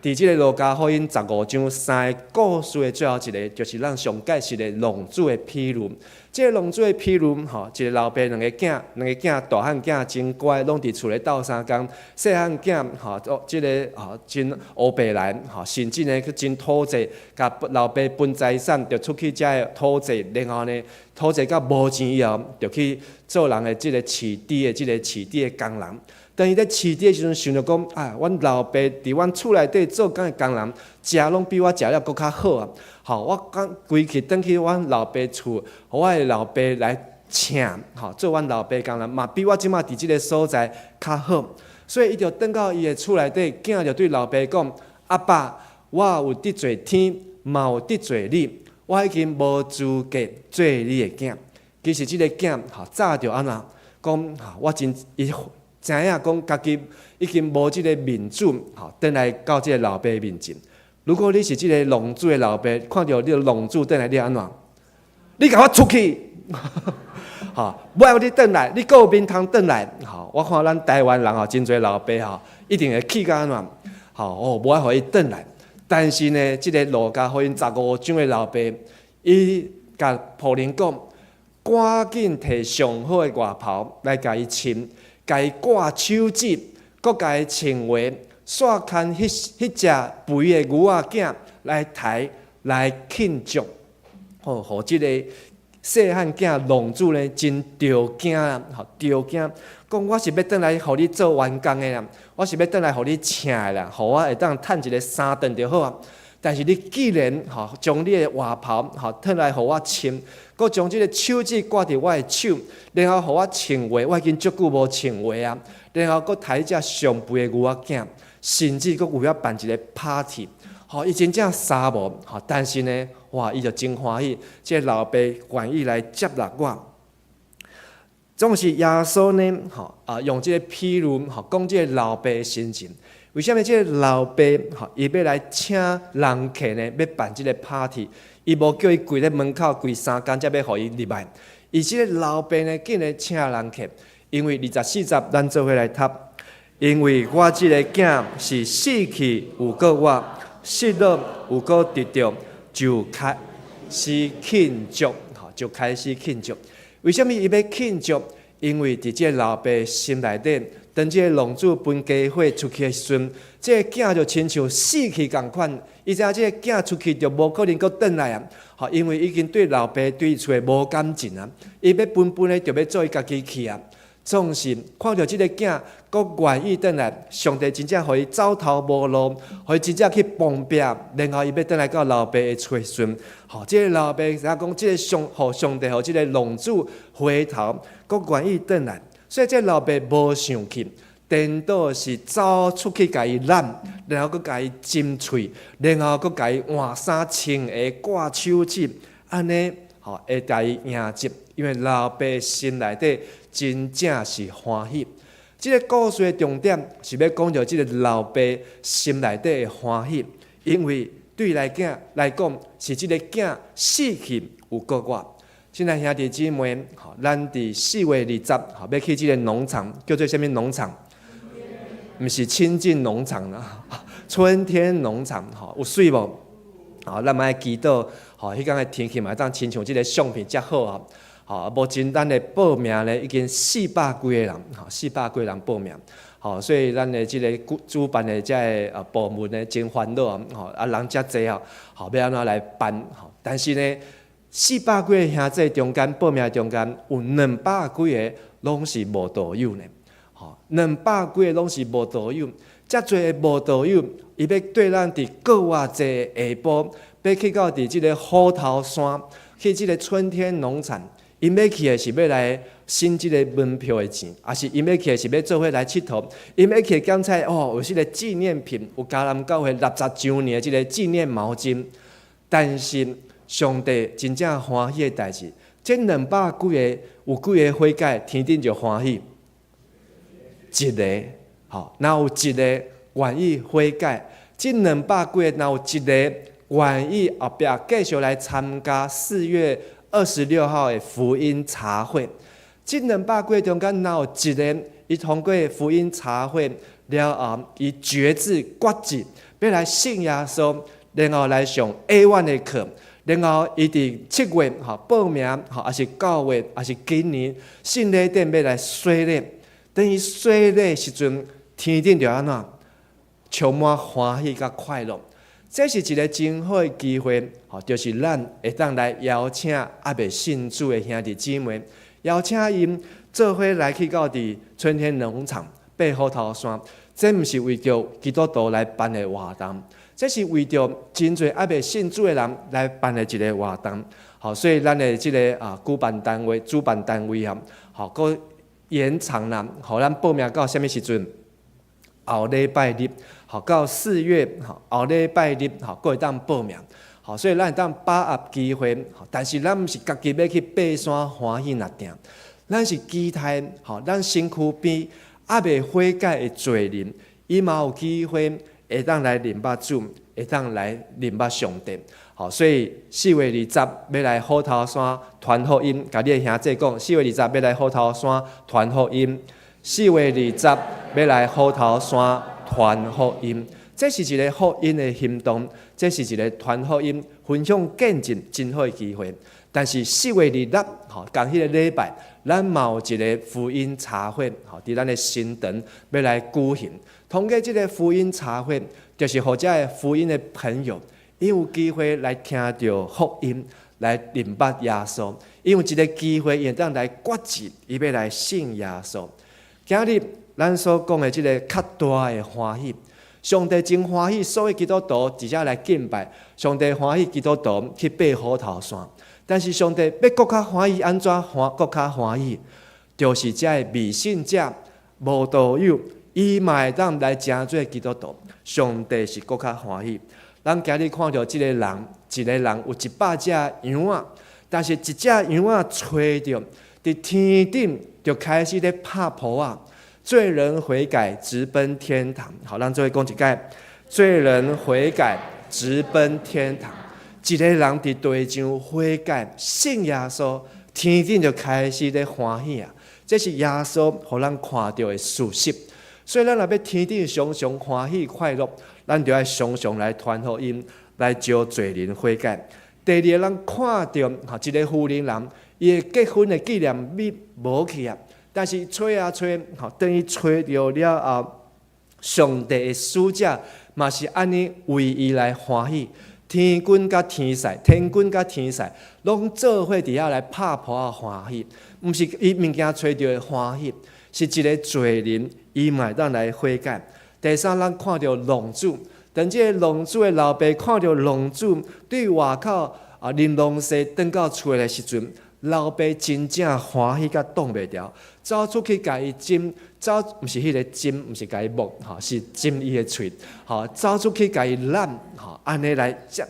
伫即个路加福音15章3个故事的最后一个，就是咱上解释的浪子的譬喻。即个浪子的譬喻，一个老爸两个囝，大汉囝真乖，拢伫厝咧斗相共；细汉囝，即个真乌白来，甚至呢去真土济，甲老爸分财产，就出去遮个土济，然后呢土济到无钱以后，就去做人的即个饲猪的工人。当伊咧饲猪的时阵，想着讲，阮老爸伫阮厝内底做工的工人，食拢比我食了搁较好啊！我讲规气转去阮老爸厝，互我的老爸来请，做阮老爸工人，嘛比我即马伫即个所在较好。所以伊就转到伊的厝内底，囝就对老爸讲：阿爸，我有得罪天，嘛有得罪你，我已经无资格做你的囝。其实即个囝，早就安怎讲？我真伊。知影讲家己已经无即个面子，转来到即个老爸面前。如果你是即个浪子的老爸，看到你浪子转来，你安怎？你甲我出去！不爱你转来，你还有面通转来？我看咱台湾人真侪老爸一定会气到安怎？无爱互伊转来。但是呢，即个路加福音15章的老爸，伊甲仆人讲，赶紧摕上好的外袍来甲伊穿。甲伊挂手指，搁甲伊穿话，煞牵迄只肥的牛仔囝来抬来庆祝，互即个细汉囝浪子呢真着惊啦，着惊，讲我是要转来互你做员工的啦，我是要转来互你请的啦，互我会当趁一个3顿就好啊。但是你既然将你的外袍脱来互我穿，搁将即个手指挂伫我的手，然后互我穿话，我已经足久无穿话啊。然后搁抬只上肥的牛仔囝，甚至搁有要办一个 party， 伊真正傻无，但是呢，哇，伊就真欢喜，即个老爸愿意来接纳我。总是耶稣呢，用即个譬喻，讲即个老爸的心情。为什么即个老爸伊要来请人客呢？要办即个 party， 伊无叫伊跪咧门口跪3天，才要互伊入来。伊即个老爸呢，竟然请人客，因为24节咱做伙来读。因为我即个囝是死去有个我，失落有个得着，就开始庆祝，就开始庆祝。为什么伊要庆祝？因为伫即个老爸心内底。当即个浪子分家伙出去的时阵，即个囝就亲像死去共款。伊知影即个囝出去就无可能搁转来啊！因为已经对老爸对厝的无感情啊，伊要本的就要做伊家己去啊。总是看到即个囝搁愿意转来，上帝真正互伊走投无路，互伊真正去帮拼，然后伊要转来到老爸的厝的时阵，即个老爸知影讲，即个上帝互即个浪子回头，搁愿意转来。所以这老爸无生气，颠倒是走出去甲伊揽，然后搁甲伊浸喙，然后搁甲伊换衫穿鞋挂手指，安尼会甲伊迎接，因为老爸心内底真正是欢喜。这个故事的重点是要讲到这个老爸心内底的欢喜，因为对来讲是这个囝死去有个我。亲爱兄弟姊妹，咱伫4月20，要去这个农场，叫做什么农场？不是亲近农场啦，春天农场，有水无？咱莫祈祷，迄天的天气嘛，当亲像这个相片遮好啊。目前咱的报名呢，已经400几个人，400几个人报名。所以咱的这个主办的这个部门呢，真烦恼人遮济要安怎来办？但是呢。400几个兄弟中间报名中间有200几个拢是无导游呢，200几个拢是无导游，遮侪的无导游，伊要对咱伫国外这下晡，要去到伫即个虎头山，去即个春天农场，因要去的是要来省即个门票的钱，还是因要去的是要做伙来佚佗？因要去检查有即个纪念品，有迦南教会60周年的即个纪念毛巾。但是上帝真正欢喜的代志，这200几个有几个悔改，天顶就欢喜。一个，哪有一个愿意悔改？这200几个，哪有一个愿意后壁继续来参加4月26号的福音茶会？这200几个中间，哪有一个伊通过福音茶会了后，伊决志要来信耶稣，然后来上 A1 的课，然后伊伫7月报名，还是9月，还是今年信礼典要来洗礼。等于洗礼时阵，天顶就安怎充满欢喜甲快乐。这是一个真好的机会，就是咱会当来邀请还未信主的兄弟姊妹，邀请因做伙来去到伫春天农场爬虎头山。这毋是为着基督徒来办的活动，这是为着真侪还未信主的人来办的一个活动。所以咱的这个主办单位佫延长啦，咱报名到什么时阵？后礼拜日，到4月后礼拜日，佫会当报名。所以咱会当把握机会，但是咱毋是家己要去爬山欢喜那定，咱是期待，咱身躯边还未悔改的罪人，伊嘛有机会会当来认捌主，会当来认捌上帝。所以4月20要来虎头山传福音，甲你的兄弟讲，4月20要来虎头山传福音，4月20要来虎头山传福音。这是一个福音的行动，这是一个传福音、分享见证真好的机会。但是4月20，共迄个礼拜，咱嘛有一个福音茶会，伫咱的新城要来举行。通过这个福音茶会，就是互这福音的朋友，伊有机会来听到福音，来认捌耶稣。伊有一个机会，会当来决志，伊要来信耶稣。今日咱所讲的这个较大的欢喜。上帝真欢喜，所有基督徒直接来敬拜。上帝欢喜基督徒去爬虎头山，但是上帝要更较欢喜，安怎更较欢喜？就是这未信者、无道友，伊嘛会当来成做基督徒。上帝是更较欢喜。咱今日看到这个人，一个人有100只羊仔，但是一只羊仔吹着伫天顶就开始咧拍扑啊！罪人悔改，直奔天堂。咱做伙讲一解：罪人悔改，直奔天堂。一个人伫地上悔改，信耶稣，天顶就开始咧欢喜啊！这是耶稣互咱看到的事实。所以咱若要天顶常常欢喜快乐，咱就要常常来传福音，来招罪人悔改。第二，咱看到一个妇人人，伊的结婚的纪念日无去啊。但是吹啊吹，等于吹到了后，上帝的使者嘛是安尼为伊来欢喜。天君甲天使，拢做伙伫遐来拍扑啊欢喜，毋是伊物件吹到的欢喜，是一个罪人，伊嘛会当来悔改。第三，咱看到龙主，当这个龙主的老爸看到龙主对外口啉龙蛇转到厝的时阵。老爸真正欢喜甲挡袂牢，走出去甲伊针，毋是迄个针，毋是甲伊摸，是针伊的喙，走出去甲伊揽，安尼来接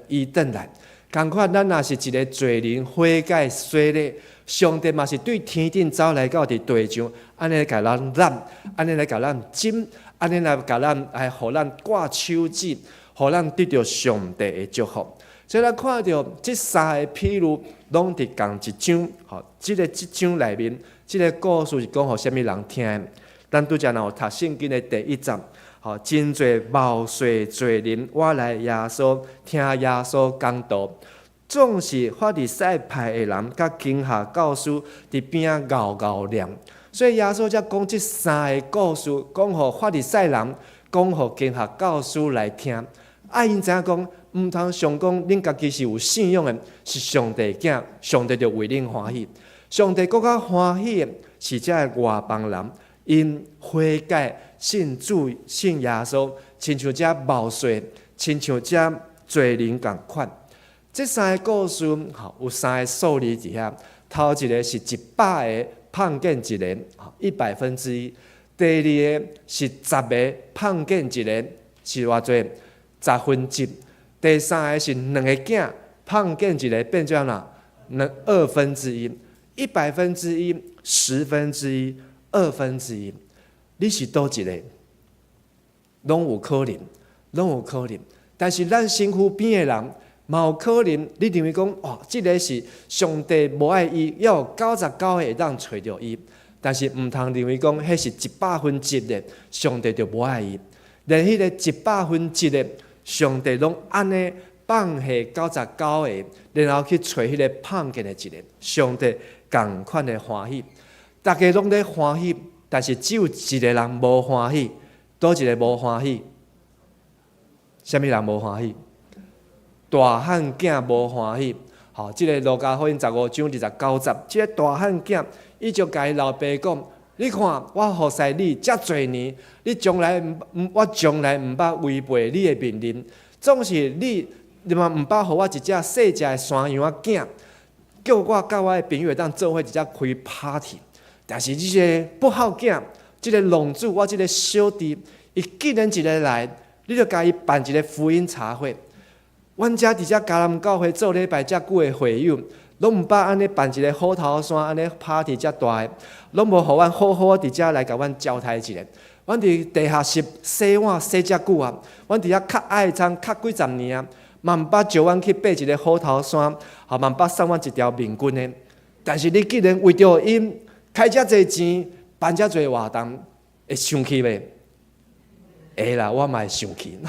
伊转来。同款，咱若是一个罪人悔改洗礼，上帝嘛是对天顶走来到伫地上，安尼来甲咱揽，安尼来甲咱针，安尼来甲咱互咱挂手指，互咱得到上帝的祝福。所以咱看到这3个譬如，拢伫共一章，这章内面，这个故事是讲互什么人听的？咱拄则有读圣经的第1章，真侪冒税罪人，我来耶稣听耶稣讲道，总是法利赛派的人，甲经下教师伫边仔咬念。所以耶稣才讲这3个故事，讲互法利赛人，讲互经下教师来听。因知影讲？毋通想讲，恁家己是有信仰的，是上帝囝，上帝就为恁欢喜。上帝更较欢喜的是这外邦人，因悔改信主、信耶稣，亲像这冒税，亲像这罪人共款。这3个故事，有3个数字伫遐。头一个是100个碰见一个，100%；第二个是10个碰见一个，是偌济10%；第三个是2个囝碰见一个，变做哪？2分之1。100%、10%、2%，你是倒一个？拢有可能，拢有可能。但是咱身躯边的人，嘛有可能，你认为讲，哦，这个是上帝无爱伊，要有99个会当找着伊。但是毋通认为讲，迄是100%的，上帝就无爱伊。连迄个100%的，上帝拢安尼放下99个，然后去找迄个碰见的一个，上帝同款的欢喜。大家拢在欢喜，但是只有一个人无欢喜。倒一个无欢喜？啥物人无欢喜？大汉囝无欢喜。吼，即个路加福音15章29节，即个大汉囝，伊就甲伊老爸讲：你看，我服侍你遮侪年，我从来毋捌违背你的命令，总是你嘛毋捌互我一只细只的山羊仔囝，叫我甲我的朋友当做伙一只开 party。但是即个不好囝。即个龙主，我即个小弟，伊既然一个来，你就甲伊办一个福音茶会。阮遮伫遮迦南教会做礼拜遮久的会友，拢毋捌安尼办一个虎头山安尼 party 遮大的，拢无互阮好好伫遮来甲阮招待一下。阮伫地下室洗碗洗遮久啊，阮伫遐较爱仓较几十年啊，嘛毋捌招阮去爬一个虎头山，嘛毋捌送阮一条面巾的。但是你既然为着因开遮侪钱，办遮侪活动，会生气袂？会啦，我嘛会生气。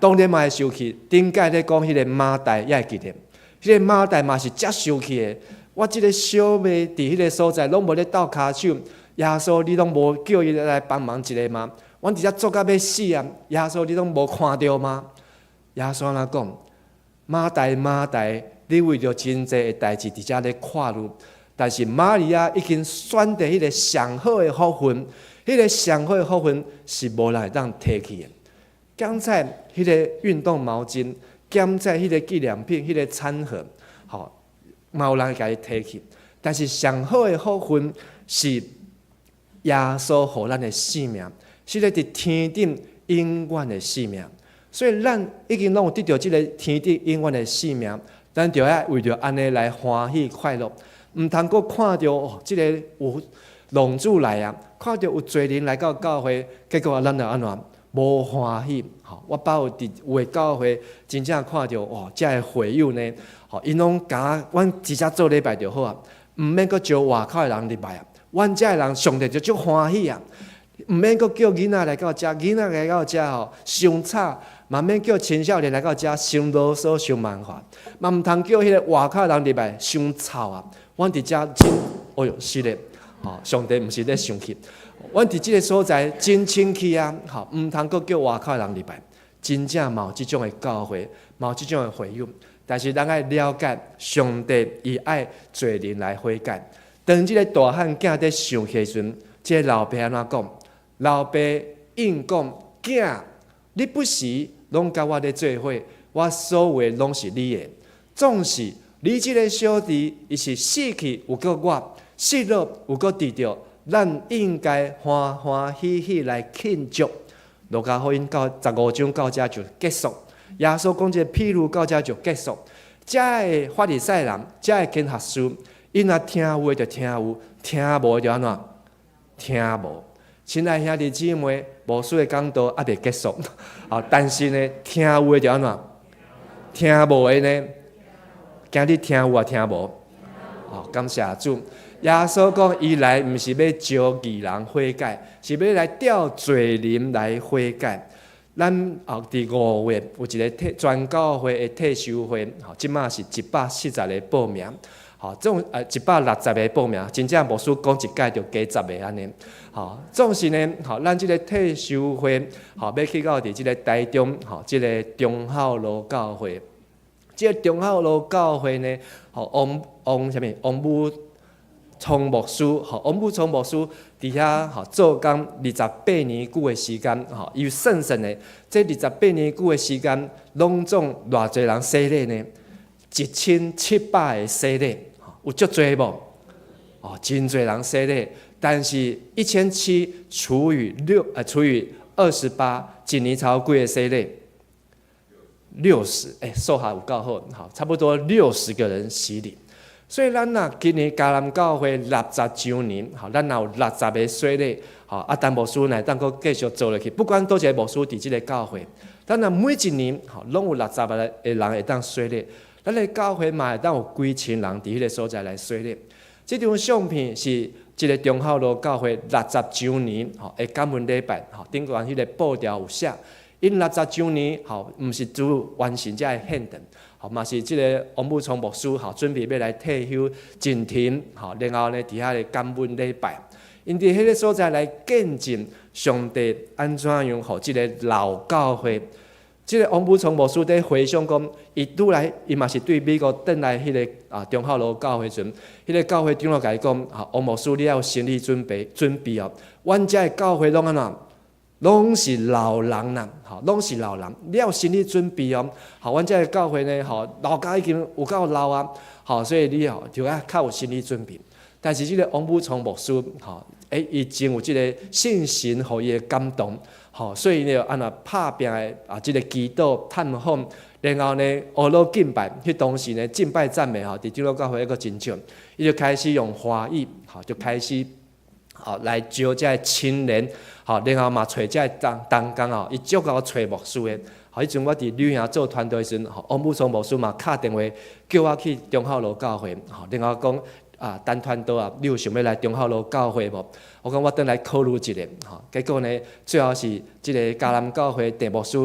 当然嘛会生气。顶届咧讲迄个马代，也会记得。迄个马代嘛是遮生气的。我即个小妹伫迄个所在，拢无咧斗骹手。耶稣，你拢无叫伊来帮忙一下吗？阮伫遮做到要死啊！耶稣，你拢无看到吗？耶稣安怎讲？马代，马代，你为着真济的代志伫遮咧看路。但是玛利亚已经选择迄个上好的福分，迄个上好的福分是无人会当摕去的。刚才迄个运动毛巾，刚才迄个纪念品，迄个餐盒，嘛有人会甲伊摕去。但是上好的福分是耶稣互咱的性命，是咧伫天顶永远的性命。所以咱已经拢有得到即个天顶永远的性命，咱就要为着安尼来欢喜快乐。毋通阁看到即个有龙主来啊，看到有侪人来到教会，结果咱就安怎无欢喜？我把有的教会真正看到遮个会友呢，因拢甲阮直接做礼拜就好啊，毋免阁招外口的人入来啊。阮遮个人上帝就足欢喜啊，毋免阁叫囡仔来到遮，囡仔来到遮伤吵。嘛免叫青少年来到遮伤啰嗦、伤麻烦，嘛毋通叫迄个外口人入来伤吵啊！阮伫遮真，哎哟，是咧，上帝毋是咧生气。阮伫即个所在真清气啊！毋通阁叫外口人入来，真正嘛有即种的教会，嘛有即种的会友。但是咱爱了解，上帝伊爱做人来悔改。当即个大汉囝在生气时阵，即个老爸安怎讲？老爸应讲：囝，你不时拢甲我咧做伙，我所有拢是你的。总是你即个小弟，伊是死去有个我，失落有个得着，咱应该欢欢喜喜来庆祝。路加福音到15章到遮就结束。耶稣讲这譬如到遮就结束。遮的法利赛人，遮的经学士，因若听有的就听有，听无就安怎？听无。亲爱兄弟姊妹，无数的讲道还袂结束，但是呢，听有的就安怎？听无的呢？今日听有啊，听无？感谢主。耶稣讲，伊来毋是要招义人悔改，是要来调罪人来悔改。咱伫5月有一个全教会的退休会，即马是140个报名。160个报名，真正无输讲一届就加10个安尼。总是呢，咱即个退休会，要去到伫即个台中，即个中孝路教会。即个中孝路教会呢，王武聪牧师，王武聪牧师伫遐做工28年久的时间，伊圣神的，这28年久的时间，拢总偌侪人洗礼呢？ 1700个洗礼，有足多无？真侪人洗礼，但是1700除以28，一年超过几个洗礼？60，数学有够好，差不多60个人洗礼。所以咱今年迦南教会60周年，咱有60个洗礼，但牧师乃当阁继续做落去。不管倒一个牧师伫即个教会，咱每一年拢有60个人会当洗礼。咱个教会嘛会当有几千人伫迄个所在来洗礼。这张相片是一个中孝路教会60周年的感恩礼拜，顶悬迄个布条有写，因60周年毋是只完成这个献堂。嘛是即个王武聪牧师准备要来退休进庭，然后呢，伫遐个感恩礼拜，因伫迄个所在来见证上帝安怎样互即个老教会。即个王武聪牧师在回想讲，伊拄来，伊嘛是对美国转来迄个中孝路教会时，迄个教会长老甲伊讲，王牧师你要有心理准备哦。阮遮个教会拢安怎？拢是老人啦，拢是老人，你要有心理准备哦。阮遮个教会呢，老教已经有够老啊，所以你就要较有心理准备。但是即个王武聪牧师，伊真有即个信心，互伊的感动，所以呢，安那拍拼的即个祈祷探访，然后呢，学老敬拜，迄当时呢，敬拜赞美伫长老教会一个真少，伊就开始用华语，就开始来招遮青年。然后嘛，找遮同工伊足够找牧师的。迄阵我伫旅行做团队时，王武聪牧师嘛敲电话叫我去中孝路教会，然后讲单团队你有想要来中孝路教会无？我讲我等来考虑一下，结果呢，最后是即个迦南教会地牧师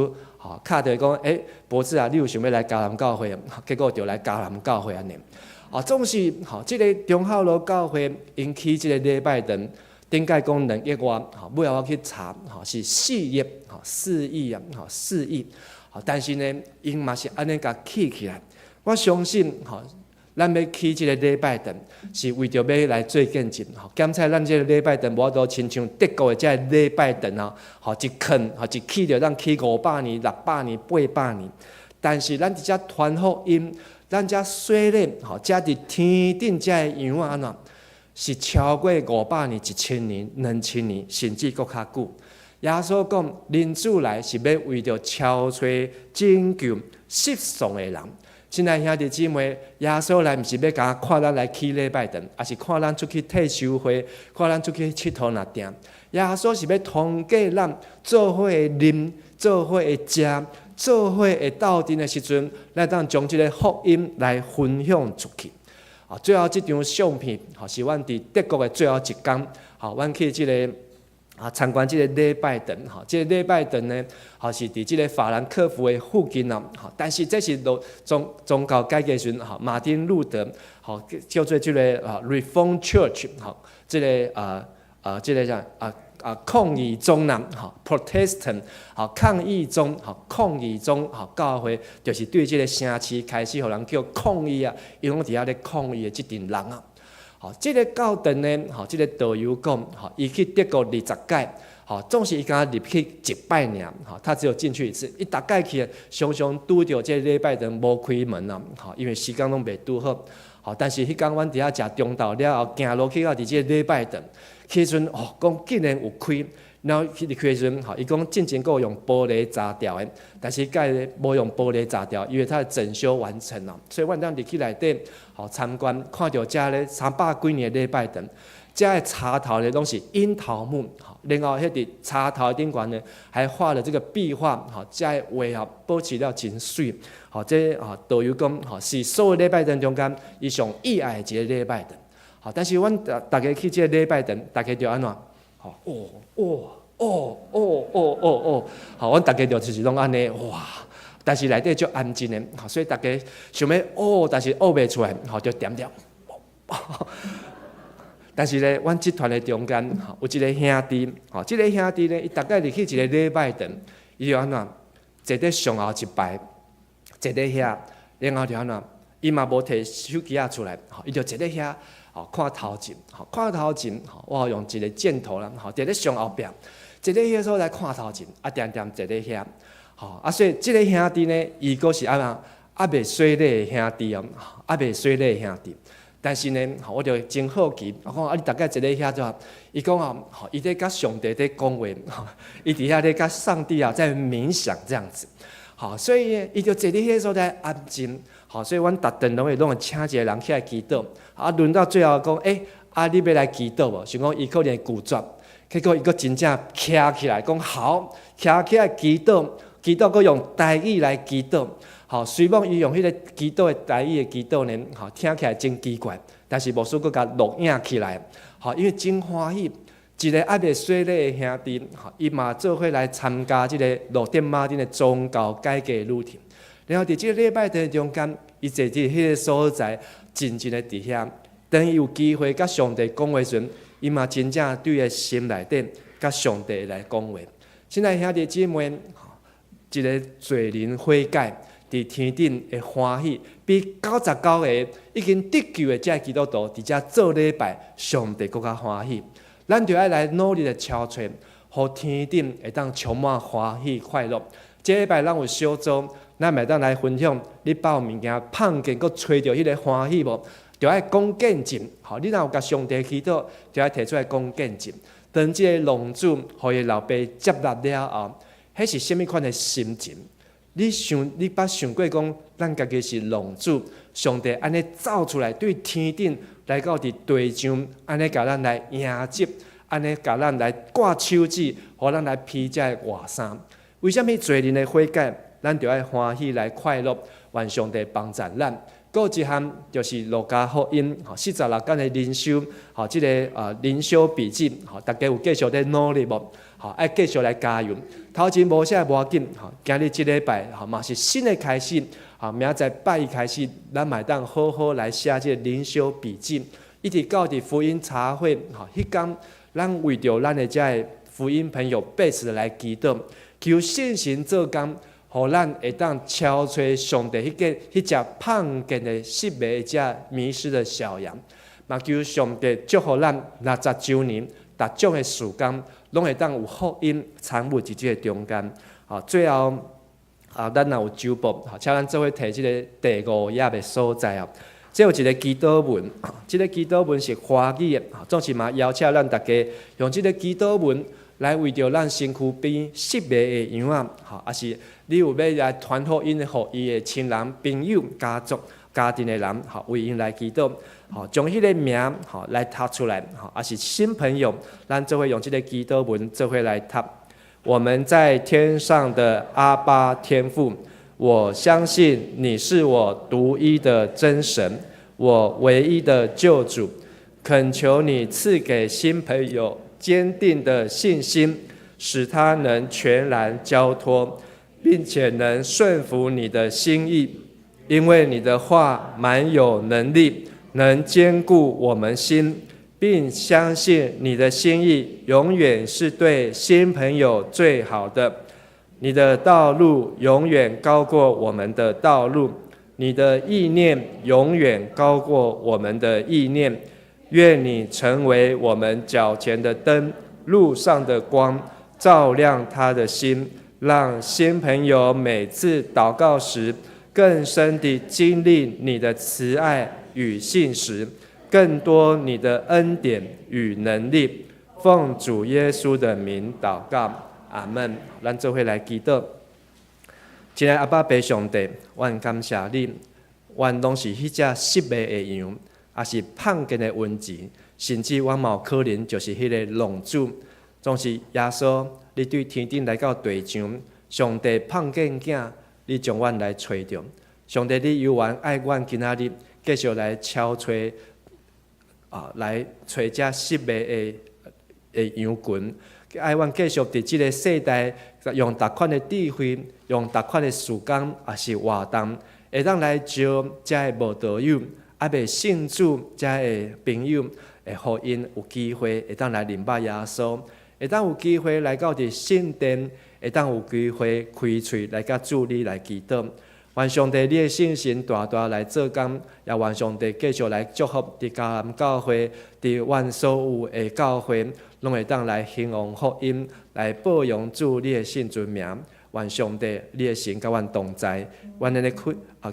敲电话讲，博士你有想要来迦南教会？结果就来迦南教会安尼。总是即个中孝路教会因起即个礼拜堂。顶届讲2亿外，尾后我去查，是4亿，4亿啊，4亿。但是呢，因嘛是安尼甲起起来。我相信，咱要起即个礼拜堂，是为着要来做见证。检测咱即个礼拜堂，无都亲像德国的即个礼拜堂一坑，一起着咱起500年、600年、800年。但是咱伫遮传福音，咱遮洗礼，遮伫天顶遮个样安怎？是超过500年、1000年、2000年，甚至搁较久。耶稣讲，人子来是要为着超找拯救失丧的人。亲爱兄弟姊妹，耶稣来毋是要甲看咱来起礼拜堂，也是看咱出去退休会，看咱出去佚佗那定。耶稣是要通过咱做伙会啉，做伙会食，做伙会斗阵的时阵，咱当将即个福音来分享出去。最后这张相片，是阮伫德国的最后一天，阮去这个参观这个礼拜堂，这个礼拜堂呢，是伫这个法兰克福的附近啊，但是这是宗教改革时，马丁路德，叫做这个Reformed Church， 这个这个啥抗议宗呐，Protestant， 抗议宗，抗议宗，教会就是对这个城市开始，互人叫抗议啊，伊拢伫遐咧抗议的即群人啊。这个教堂呢，这个导游讲，伊去德国20届，总是伊敢入去1摆尔，他只有进去一次。伊逐届去，常常拄着这个礼拜堂无开门啊，因为时间拢袂拄好。但是迄天阮伫遐食中昼了后，行路去到伫这个礼拜堂。去时阵讲竟然有开，然后去开时阵伊讲进前有用玻璃砸掉的，但是介无用玻璃砸掉，因为它的整修完成了，所以阮当入去内底参观，看到遮咧300几年的礼拜堂，遮的插头咧拢是樱桃木，然后迄伫插头顶悬呢还画了这个壁画，遮的画保持了真水，这导游讲是所有礼拜堂中间伊上意爱的一个礼拜堂。但是阮大家去这个礼拜堂，大家就安怎？阮大家就是拢安尼哇！但是内底足安静的，所以大家想要但是袂出来，就点点。但是呢，阮集团的中间有一个兄弟，这个兄弟呢，伊大概入去一个礼拜堂，伊就安怎坐伫上后一排，坐伫遐，然后就安怎，伊嘛无摕手机出来，伊就坐伫遐。看头前，看头前，我用一个箭头啦，伫咧上后壁，坐咧遐所来看头前，点点坐咧遐，所以即个兄弟呢，伊阁是安怎还袂水礼的兄弟哦，还袂水礼的兄弟。但是呢，我就真好奇，我讲啊，你大概一个遐就，伊讲啊，伊在甲上帝在讲话，伊伫遐在甲上帝啊在冥想这样子。好，所以伊就坐伫迄所在安静。好，所以阮逐顿拢会请一个人起来祈祷。啊，轮到最后讲，啊，你要来祈祷无？想讲伊可能拒绝，结果伊佫真正徛起来，讲好，徛起来祈祷，祈祷佫用台语来祈祷。好，虽然伊用迄个祈祷的台语的祈祷呢，好听起来真奇怪，但是牧师佫甲录影起来，好，因为真欢喜。一个还袂洗礼的兄弟，伊嘛做伙来参加即个罗甸马丁的宗教改革旅程。然后伫即个礼拜的中间，伊坐伫迄个所在，静静的伫遐，等伊有机会甲上帝讲话时，伊嘛真正对伊心内底甲上帝来讲话。现在兄弟姊妹，一个罪人悔改，伫天顶的欢喜，比99个已经得救的这基督徒伫遮做礼拜，上帝更加欢喜。咱就要来努力的敲吹，互天顶会当充满欢喜快乐。这礼拜咱有小组，咱会当来分享，你把物件碰见，佮吹到迄个欢喜无？就要讲见证。好，你若有甲上帝祈祷，就要提出来讲见证。当这个龙主互伊老爸接纳了后，迄是甚物款的心情？你捌想过讲，咱家己是龙主，上帝安尼走出来，对天顶来到伫地上，安尼甲咱来迎接，安尼甲咱来挂手指，互咱来披这外衫。为什么罪人的悔改，咱就要欢喜来快乐，愿上帝帮助咱。还有一项就是路加福音46天的灵修，即个灵修笔记，大家有继续在努力无？爱继续来加油。头前无写无要紧，今日即礼拜嘛是新的开始，明仔载拜一开始，咱嘛当好好来写即个灵修笔记，一直到伫福音茶会，迄天咱为着咱的这福音朋友彼此来祈祷，求信心做工。互咱会当敲吹上帝迄只碰见的失迷只迷失的小羊，嘛求上帝祝福咱60周年，逐种的事工拢会当有福音参与伫即个中间。最后咱若有周报，请咱做伙摕即个第5页的所在这有一个祈祷文，即个祈祷文是华语的，总是嘛邀请咱大家用即个祈祷文来为着咱身躯边失迷的羊也是。你有要来传福音，互伊的亲人、朋友、家庭的人，为因来祈祷，将迄个名来读出来，也是新朋友，咱做伙用这个祈祷文做伙来读。我们在天上的阿爸天父，我相信你是我独一的真神，我唯一的救主，恳求你赐给新朋友坚定的信心，使他能全然交托。并且能顺服你的心意，因为你的话满有能力，能坚固我们心，并相信你的心意永远是对新朋友最好的。你的道路永远高过我们的道路，你的意念永远高过我们的意念。愿你成为我们脚前的灯，路上的光，照亮他的心。让新朋友每次祷告时，更深地经历你的慈爱与信实，更多你的恩典与能力。奉主耶稣的名祷告，阿们。咱做伙来祈祷。亲爱阿爸爸上帝，愿感谢你，愿拢是迄只失迷的羊，也是碰见的蚊子，甚至我嘛有可能就是迄个龙主，总是耶稣。你对天顶来到地上，上帝碰见囝，你将阮来找着。上帝，你犹原爱阮今仔日继续来敲吹，来找这失迷的羊群，爱阮继续伫即个世代，用逐款的智慧，用逐款的事工，也是活动，会当来招这无道友，还未信主这朋友，会互因有机会会当来认捌耶稣。会当有机会来到伫圣殿，会当有机会开喙来甲主你来祈祷。愿上帝你的信心大大来做工，也愿上帝继续来祝福伫迦南教会，伫阮所有的教会，拢会当来兴旺福音，来保养主你的圣尊名。愿上帝你的神甲阮同在。阮安尼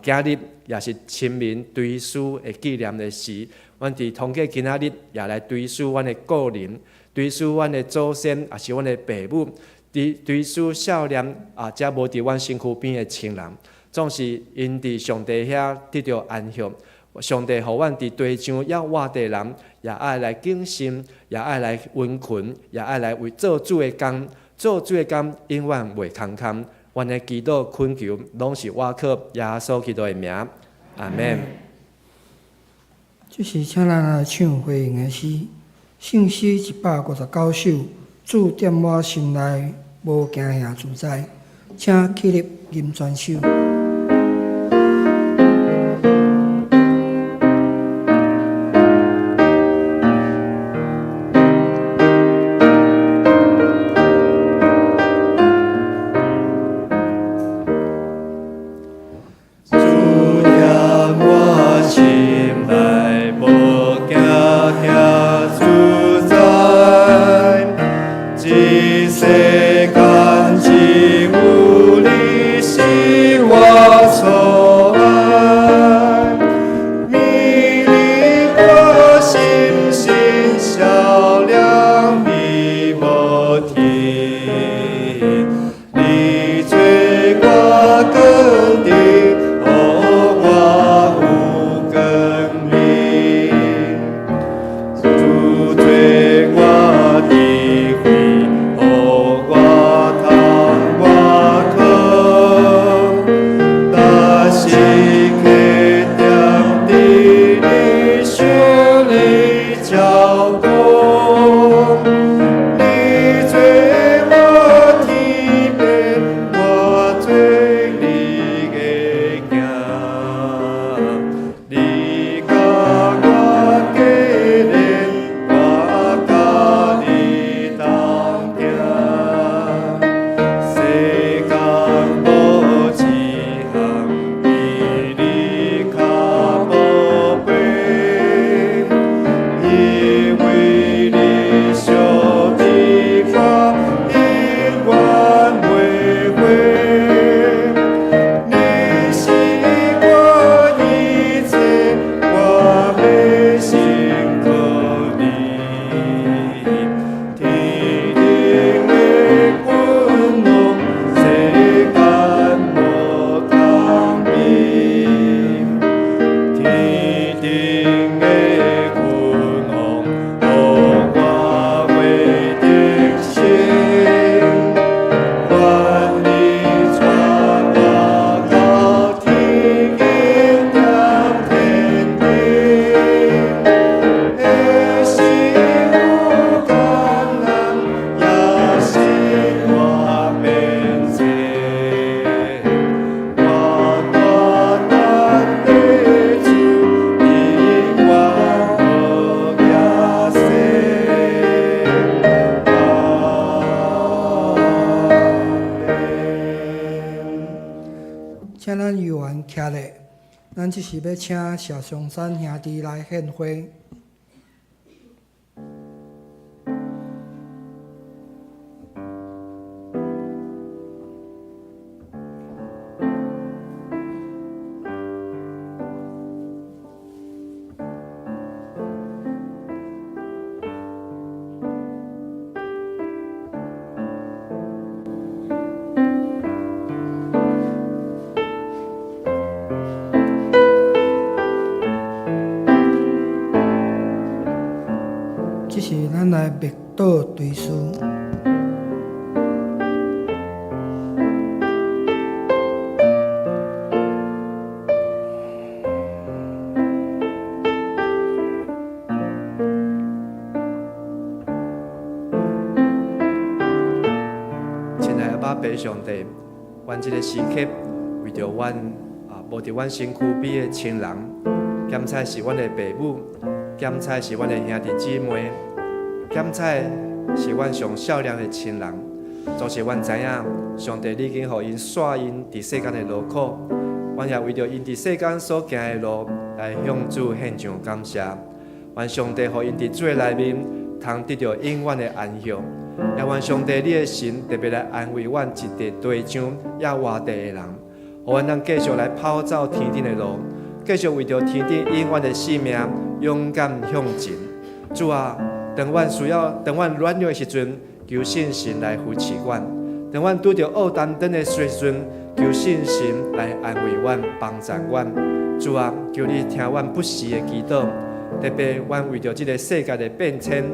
今日也是亲民追思的纪念的时，阮伫通过今仔日也来追思阮的个人，追思阮的祖先，也是阮的父母，追思少年才无伫阮身躯边的亲人，总是因伫上帝遐得到安息。上帝互阮伫地上要活的人，也爱来敬心，也爱来温群，也爱来为做主的工。做主的工永远袂空空。阮的祈祷恳求，拢是我靠耶稣基督的名。阿门。这是请咱来唱回应的诗，圣诗159首，主踮我心内，无惊吓自在。请起立吟全首。请咱委员徛咧，咱即是要请谢松山兄弟来献花。这是咱来默祷追思。亲爱的爸爸上帝，阮这个时刻为着阮无伫阮身躯边的亲人，检采是阮的父母。检采是阮的兄弟姊妹，检采是阮上少年的亲人。总是阮知影，上帝你已经予因煞因伫世间的劳苦，阮也为着因伫世间所行的路来向主献上感谢。愿上帝予因伫主的内面通得到永远的安息。也愿上帝你的神特别来安慰阮一地地上也外地的人，互阮通继续来跑走天顶的路，继续为着天顶永远的使命勇敢向前。主啊，当阮软弱的时阵，求信心来扶持阮；当阮拄着恶担当的时阵，求信心来安慰阮、帮助阮。主啊，求你听阮不时的祈祷，特别阮为着这个世界的变迁，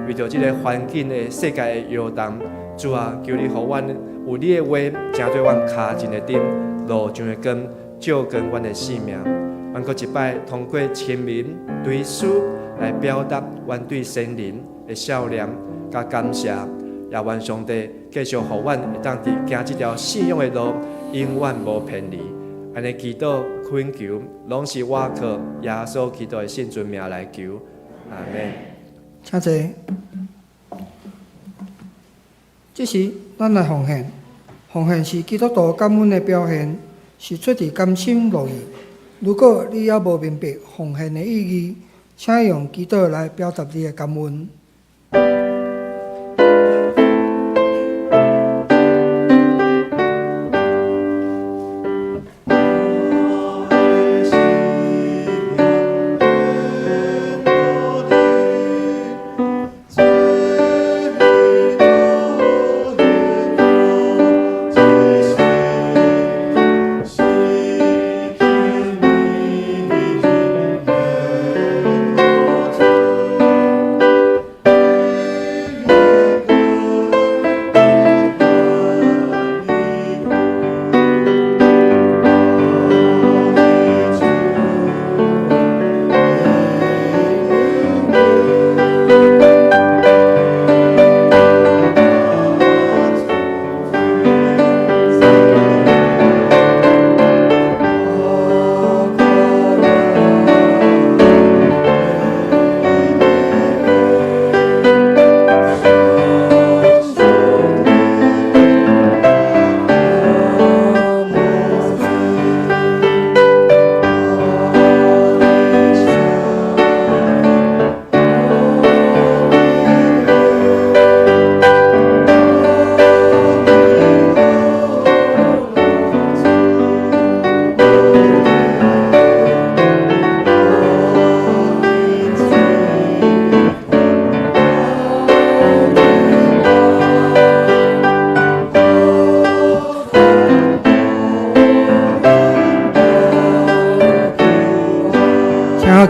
为着这个环境的世界的摇动，主啊，求你予阮有你的话，正对阮脚前的灯，路上的光，照光阮的生命。阮搁一摆通过亲民对诗来表达阮对神灵的孝念甲感谢，也愿上帝继续予阮会当伫行这条信仰的路，永远无偏离。安尼祈祷恳求，拢是我靠耶稣基督的圣尊名来求，阿门。请坐。这时，咱来奉献。奉献是基督徒感恩的表现，是出自甘心乐意。如果你还无明白奉献的意义，请用祈祷来表达你的感恩。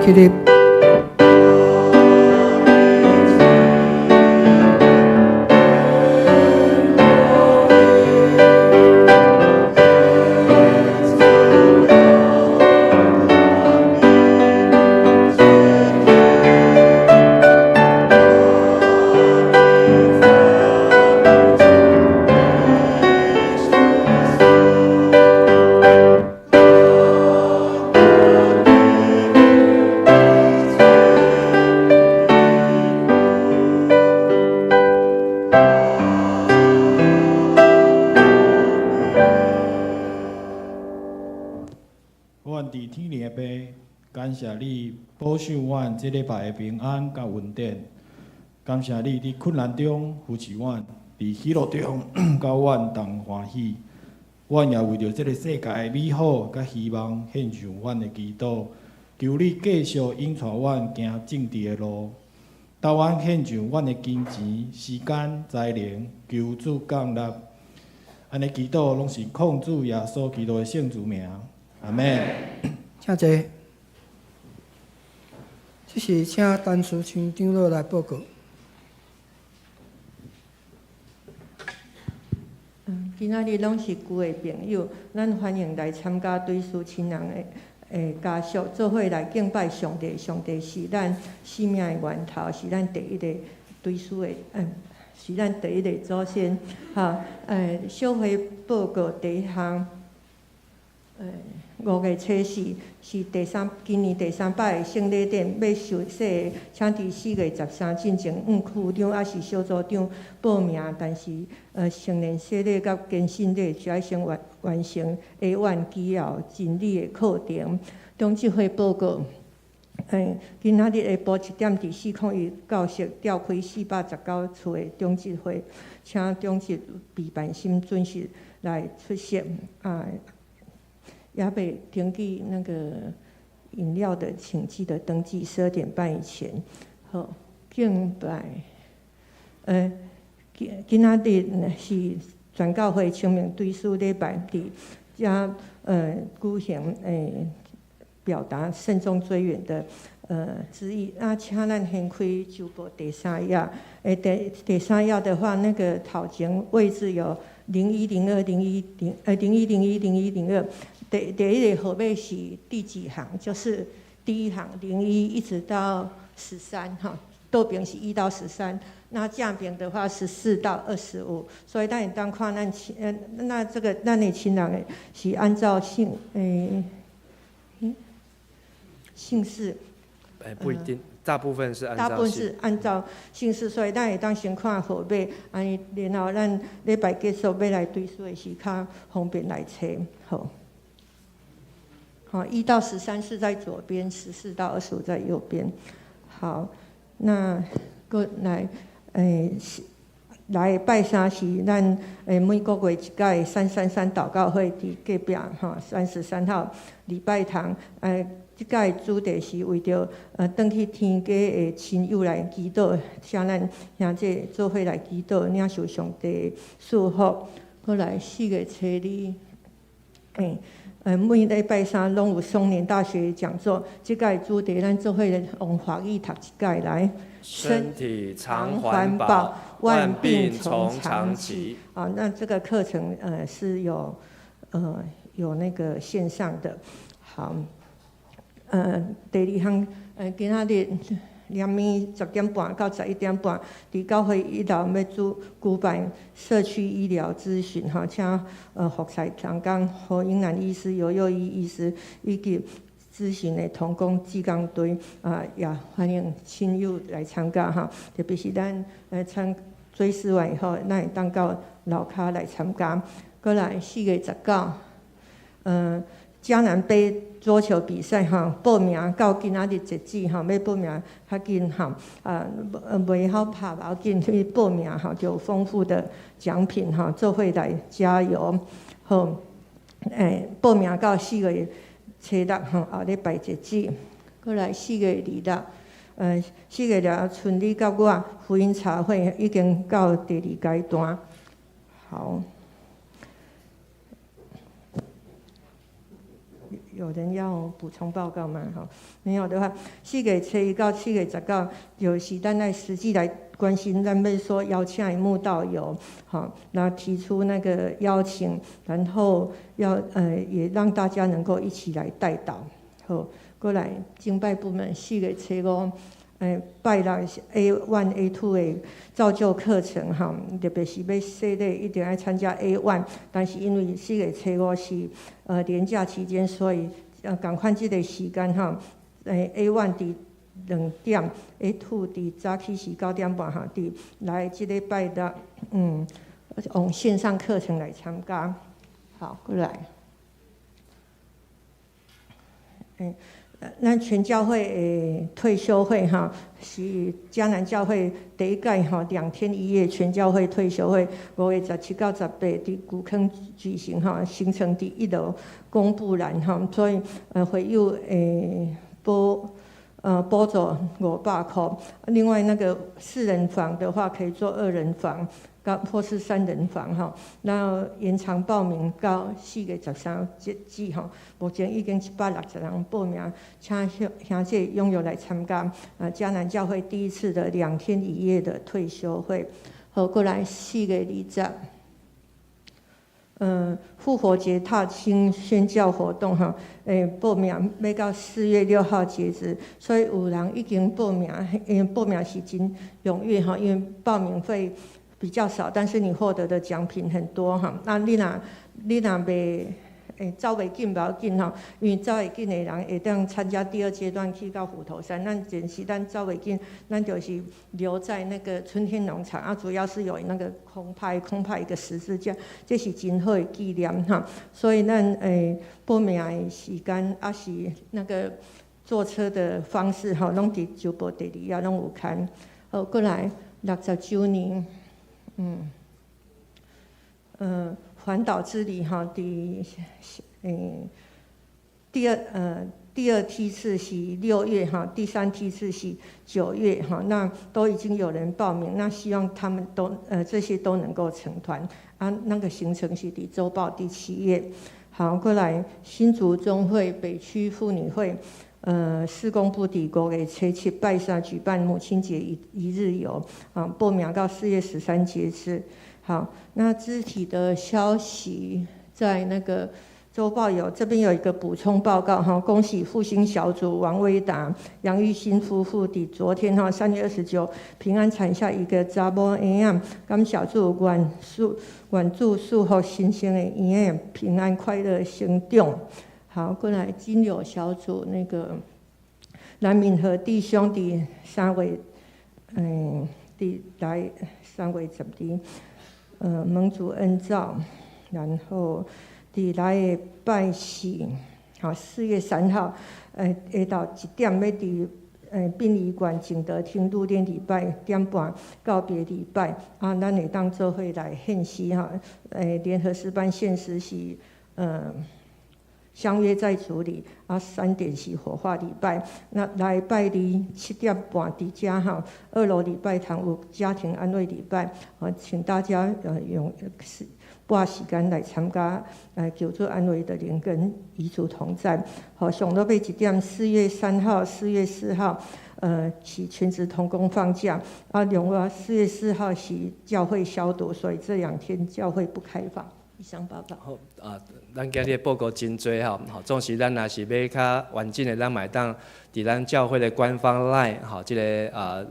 起立。阮伫天灵的爸，感谢你保守阮这礼拜的平安甲稳定，感谢你伫困难中扶持阮，伫喜乐中甲阮同欢喜。阮也为着这个世界的美好甲希望献上阮的祈祷，求你继续引带阮行正直的路，答阮献上阮的金钱、时间、才能，求主降纳。安尼祈祷拢是控主耶稣基督的圣主名。阿门。请坐。这是请陈淑清长老来报告。今仔日拢是旧的朋友，咱欢迎来参加对书亲人的家属做伙来敬拜上帝。上帝是咱生命的源头，是咱第一个对书的是咱第一个祖先。哈，小会报告第一项。5月初4是今年第3摆的圣礼典要受洗，请伫4月13进前区长也是小组长报名，但是成年洗礼甲坚信礼需要先完成A1 之后真理的课程。中执会报告今仔日下晡1点伫401教室召开419厝的中职会，请中职备办心准时来出席也未登记那个饮料的，请记得登记12点半以前。好，敬拜。今仔日是全教会清明追思礼拜，伫遮举行表达慎重追远的旨意。请咱掀开旧报第3页，第3页的话，那个头前位置有010201010102，第一个号码是第几行？就是第一行01一直到13哈，右边是1到13。那正边的话14到25，所以咱会当看那这个咱的亲人是按照姓氏，不一定，大部分是按照大部分是按照姓氏，所以咱会当先看号码，安尼然后咱礼拜结束要来追思的时较方便来找。好，1到13是在左边，14到25在右边。好，那过来。来拜三是咱每个月一届333祷告会伫隔壁33号礼拜堂。即届主题是为着转去天家的亲友来祈祷，请咱兄弟做伙来祈祷，领受上帝祝福。过来4月初二，每礼拜三拢有双年大学讲座，即届主题咱做伙用华语读一届来。身体常环保，万病从长疾。那这个课程是有那个线上的。好，第2项今仔日连暝10点半到11点半，伫教会1楼要举办社区医疗咨询请服侍同工何英兰医师、尤佑一医师以及咨询的同工志工队也欢迎亲友来参加特别是咱追思完以后，咱会当到楼骹来参加。过来4月19，嘉南杯桌球比赛报名到今仔日截止要报名较紧袂晓拍无要紧，去报名就有丰富的奖品做伙来加油。好，报名到4月初6后礼拜截止。过来4月26，4月6村里甲我福音茶会已经到第2阶段。好，有人要补充报告吗？没有的话，4月初1到4月19，就是咱来实际来关心，咱要说邀请的慕道友，那提出那个邀请，然后也让大家能够一起来带祷。好，过来敬拜部门4月初5，拜六是 A1、A2 的造就课程特别是要说的一定要参加 A1， 但是因为4月初5是连假期间，所以赶快这个时间A1 伫2点 ，A2 伫早起是9点半伫来这礼拜的用线上课程来参加。好，过来。咱全教会的退休会是嘉南教会第一届2天1夜全教会退休会，5月17到18伫古坑举行行程伫1楼公布栏所以会有补助500块。另外那个4人房的话，可以做2人房，或是3人房那延长报名到4月13截止目前已经760人报名，请兄弟踊跃来参加嘉南教会第一次的2天1夜的退休会。好，过来4月20，复活节踏青宣教活动报名要到4月6号截止，所以有人已经报名，因为报名是真踊跃因为报名费比较少，但是你获得的奖品很多那你若袂走袂紧不要紧因为走会紧的人会当参加第2阶段去到虎头山。但是咱走袂紧，咱就是留在那个春天农场主要是有那个空拍一个十字架，这是真好的纪念所以咱报名的时间是那个坐车的方式吼，拢伫州部第2啊，拢有牵。好，过来60周年，环岛之旅哈，第二梯次是6月哈，第3梯次是9月哈，那都已经有人报名，那希望他们都这些都能够成团啊。那个行程是伫周报第7页。好，过来新竹中会北区妇女会，施工部伫5月初7拜三举办母亲节一日游啊，报名到4月13截止。好，那肢体的消息在那个周报这边有一个补充报告哈，恭喜复兴小组王威达、杨玉新夫妇伫昨天哈3月29平安产下一个查某婴仔，感小组愿祝祝福新生的婴仔平安快乐成长。好，过来金友小组那个蓝敏和弟兄伫3月来3月10蒙主恩召，然后伫来的拜四，好4月3号，下到1点要伫殡仪馆景德厅入殓礼拜1点半告别礼拜啊，咱会当做伙来献诗哈，联合诗班献诗是相约在主里啊，3点是火化礼拜。那来拜2 7点半伫家哈，2楼礼拜堂有家庭安慰礼拜啊，请大家用拨时间来参加，求助安慰的灵跟遗嘱同在。好，上到尾1点，4月3号、4月4号，是全职同工放假啊。另外4月4号是教会消毒，所以这2天教会不开放。以上报告。好啊，咱今日报告真多吼，总是咱若是要较完整的，咱嘛会当伫咱教会的官方 LINE 吼，即个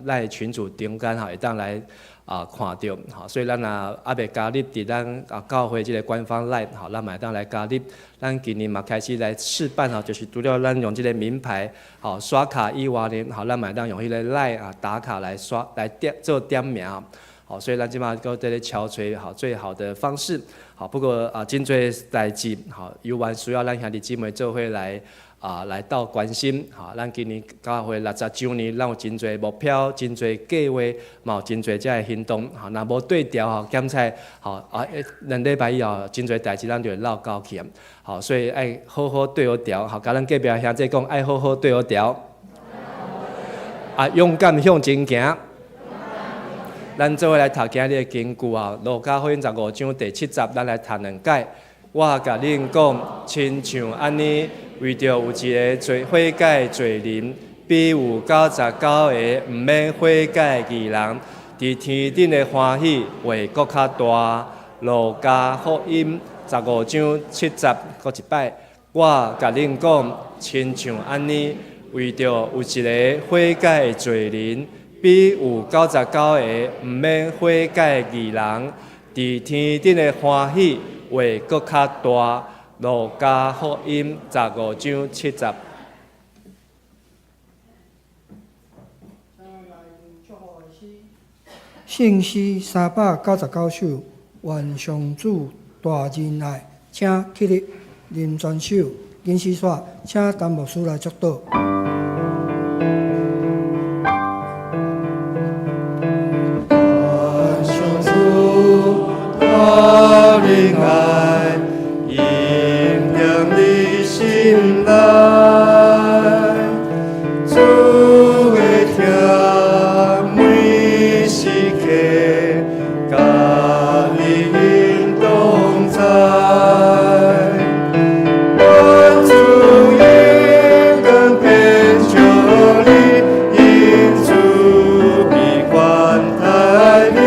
LINE 群组中间吼，会当来看到吼，所以咱也未加入伫咱教会即个官方 LINE 吼，咱嘛会当来加入。咱今年嘛开始来试办吼，就是除了咱用即个名牌吼刷卡以外呢，吼，咱嘛会当用迄个 LINE 打卡来刷来做点名。好，所以咱即马搁在咧敲锤好最好的方式。好，不过真多代志，好，有完需要咱兄弟姊妹做伙来来到关心。好，咱今年教会60周年，咱有真多目标，真多计划，嘛有真多遮个行动。好，若无对调吼，检测好2礼拜以后，真多代志咱就会落到去。好，所以爱好好对好调。好，甲咱隔壁兄弟讲，爱好好对好调。勇敢向前行。咱做伙来读今日的经句啊，《路加福音》15章第7节，咱来读2解。我甲恁讲，亲像安尼，为着有一个悔改罪人，比有99个毋免悔改义人，伫天顶的欢喜会搁较大。《路加福音》15章7节，搁一摆。我甲恁讲，亲像安尼，为着有一个悔改罪人。比有99个毋免悔改义人，伫天顶的欢喜会搁较大。路加福音15章7节。圣诗399首，愿上主大仁爱，请起立，念全首。因诗煞，请陈牧师来祝祷。我的爱引向你心来，主的甜美时刻，甲你引同在。我主应更变就你，因主必还待你。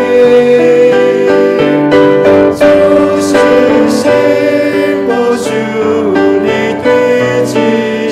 主是心不属你对己。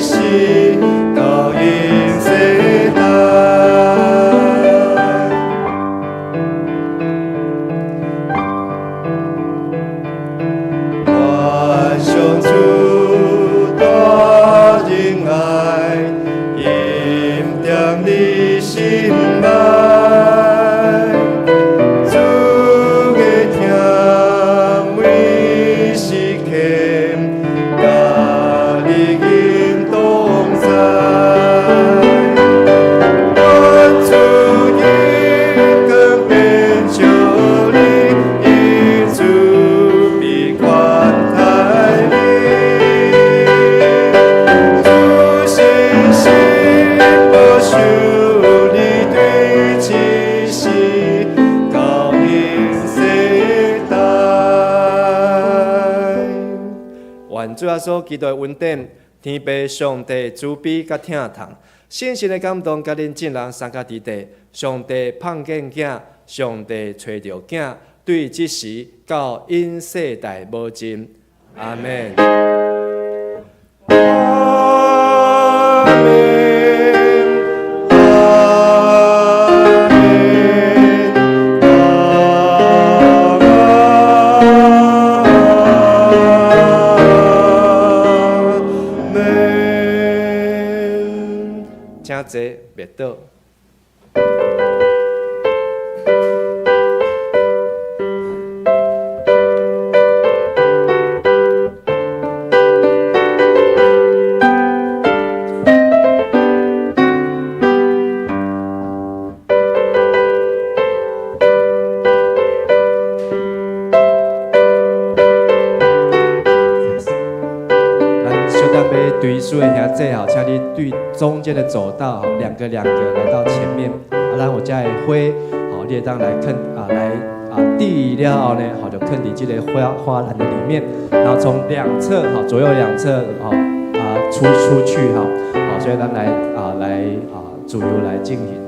稣基督的恩典、天父上帝慈悲甲疼痛、信心的感动，甲恁众人三甲伫地。上帝碰见囝，上帝找着囝，对即时到因世代无尽。阿门。请坐，别倒。对所有的兄弟好，请你对中间的走道两个来到前面，咱有这个花，好，你会当来啃地了后呢，好就啃伫这个花篮的里面，然后从两侧左右两侧出去好，所以咱来自由来进行。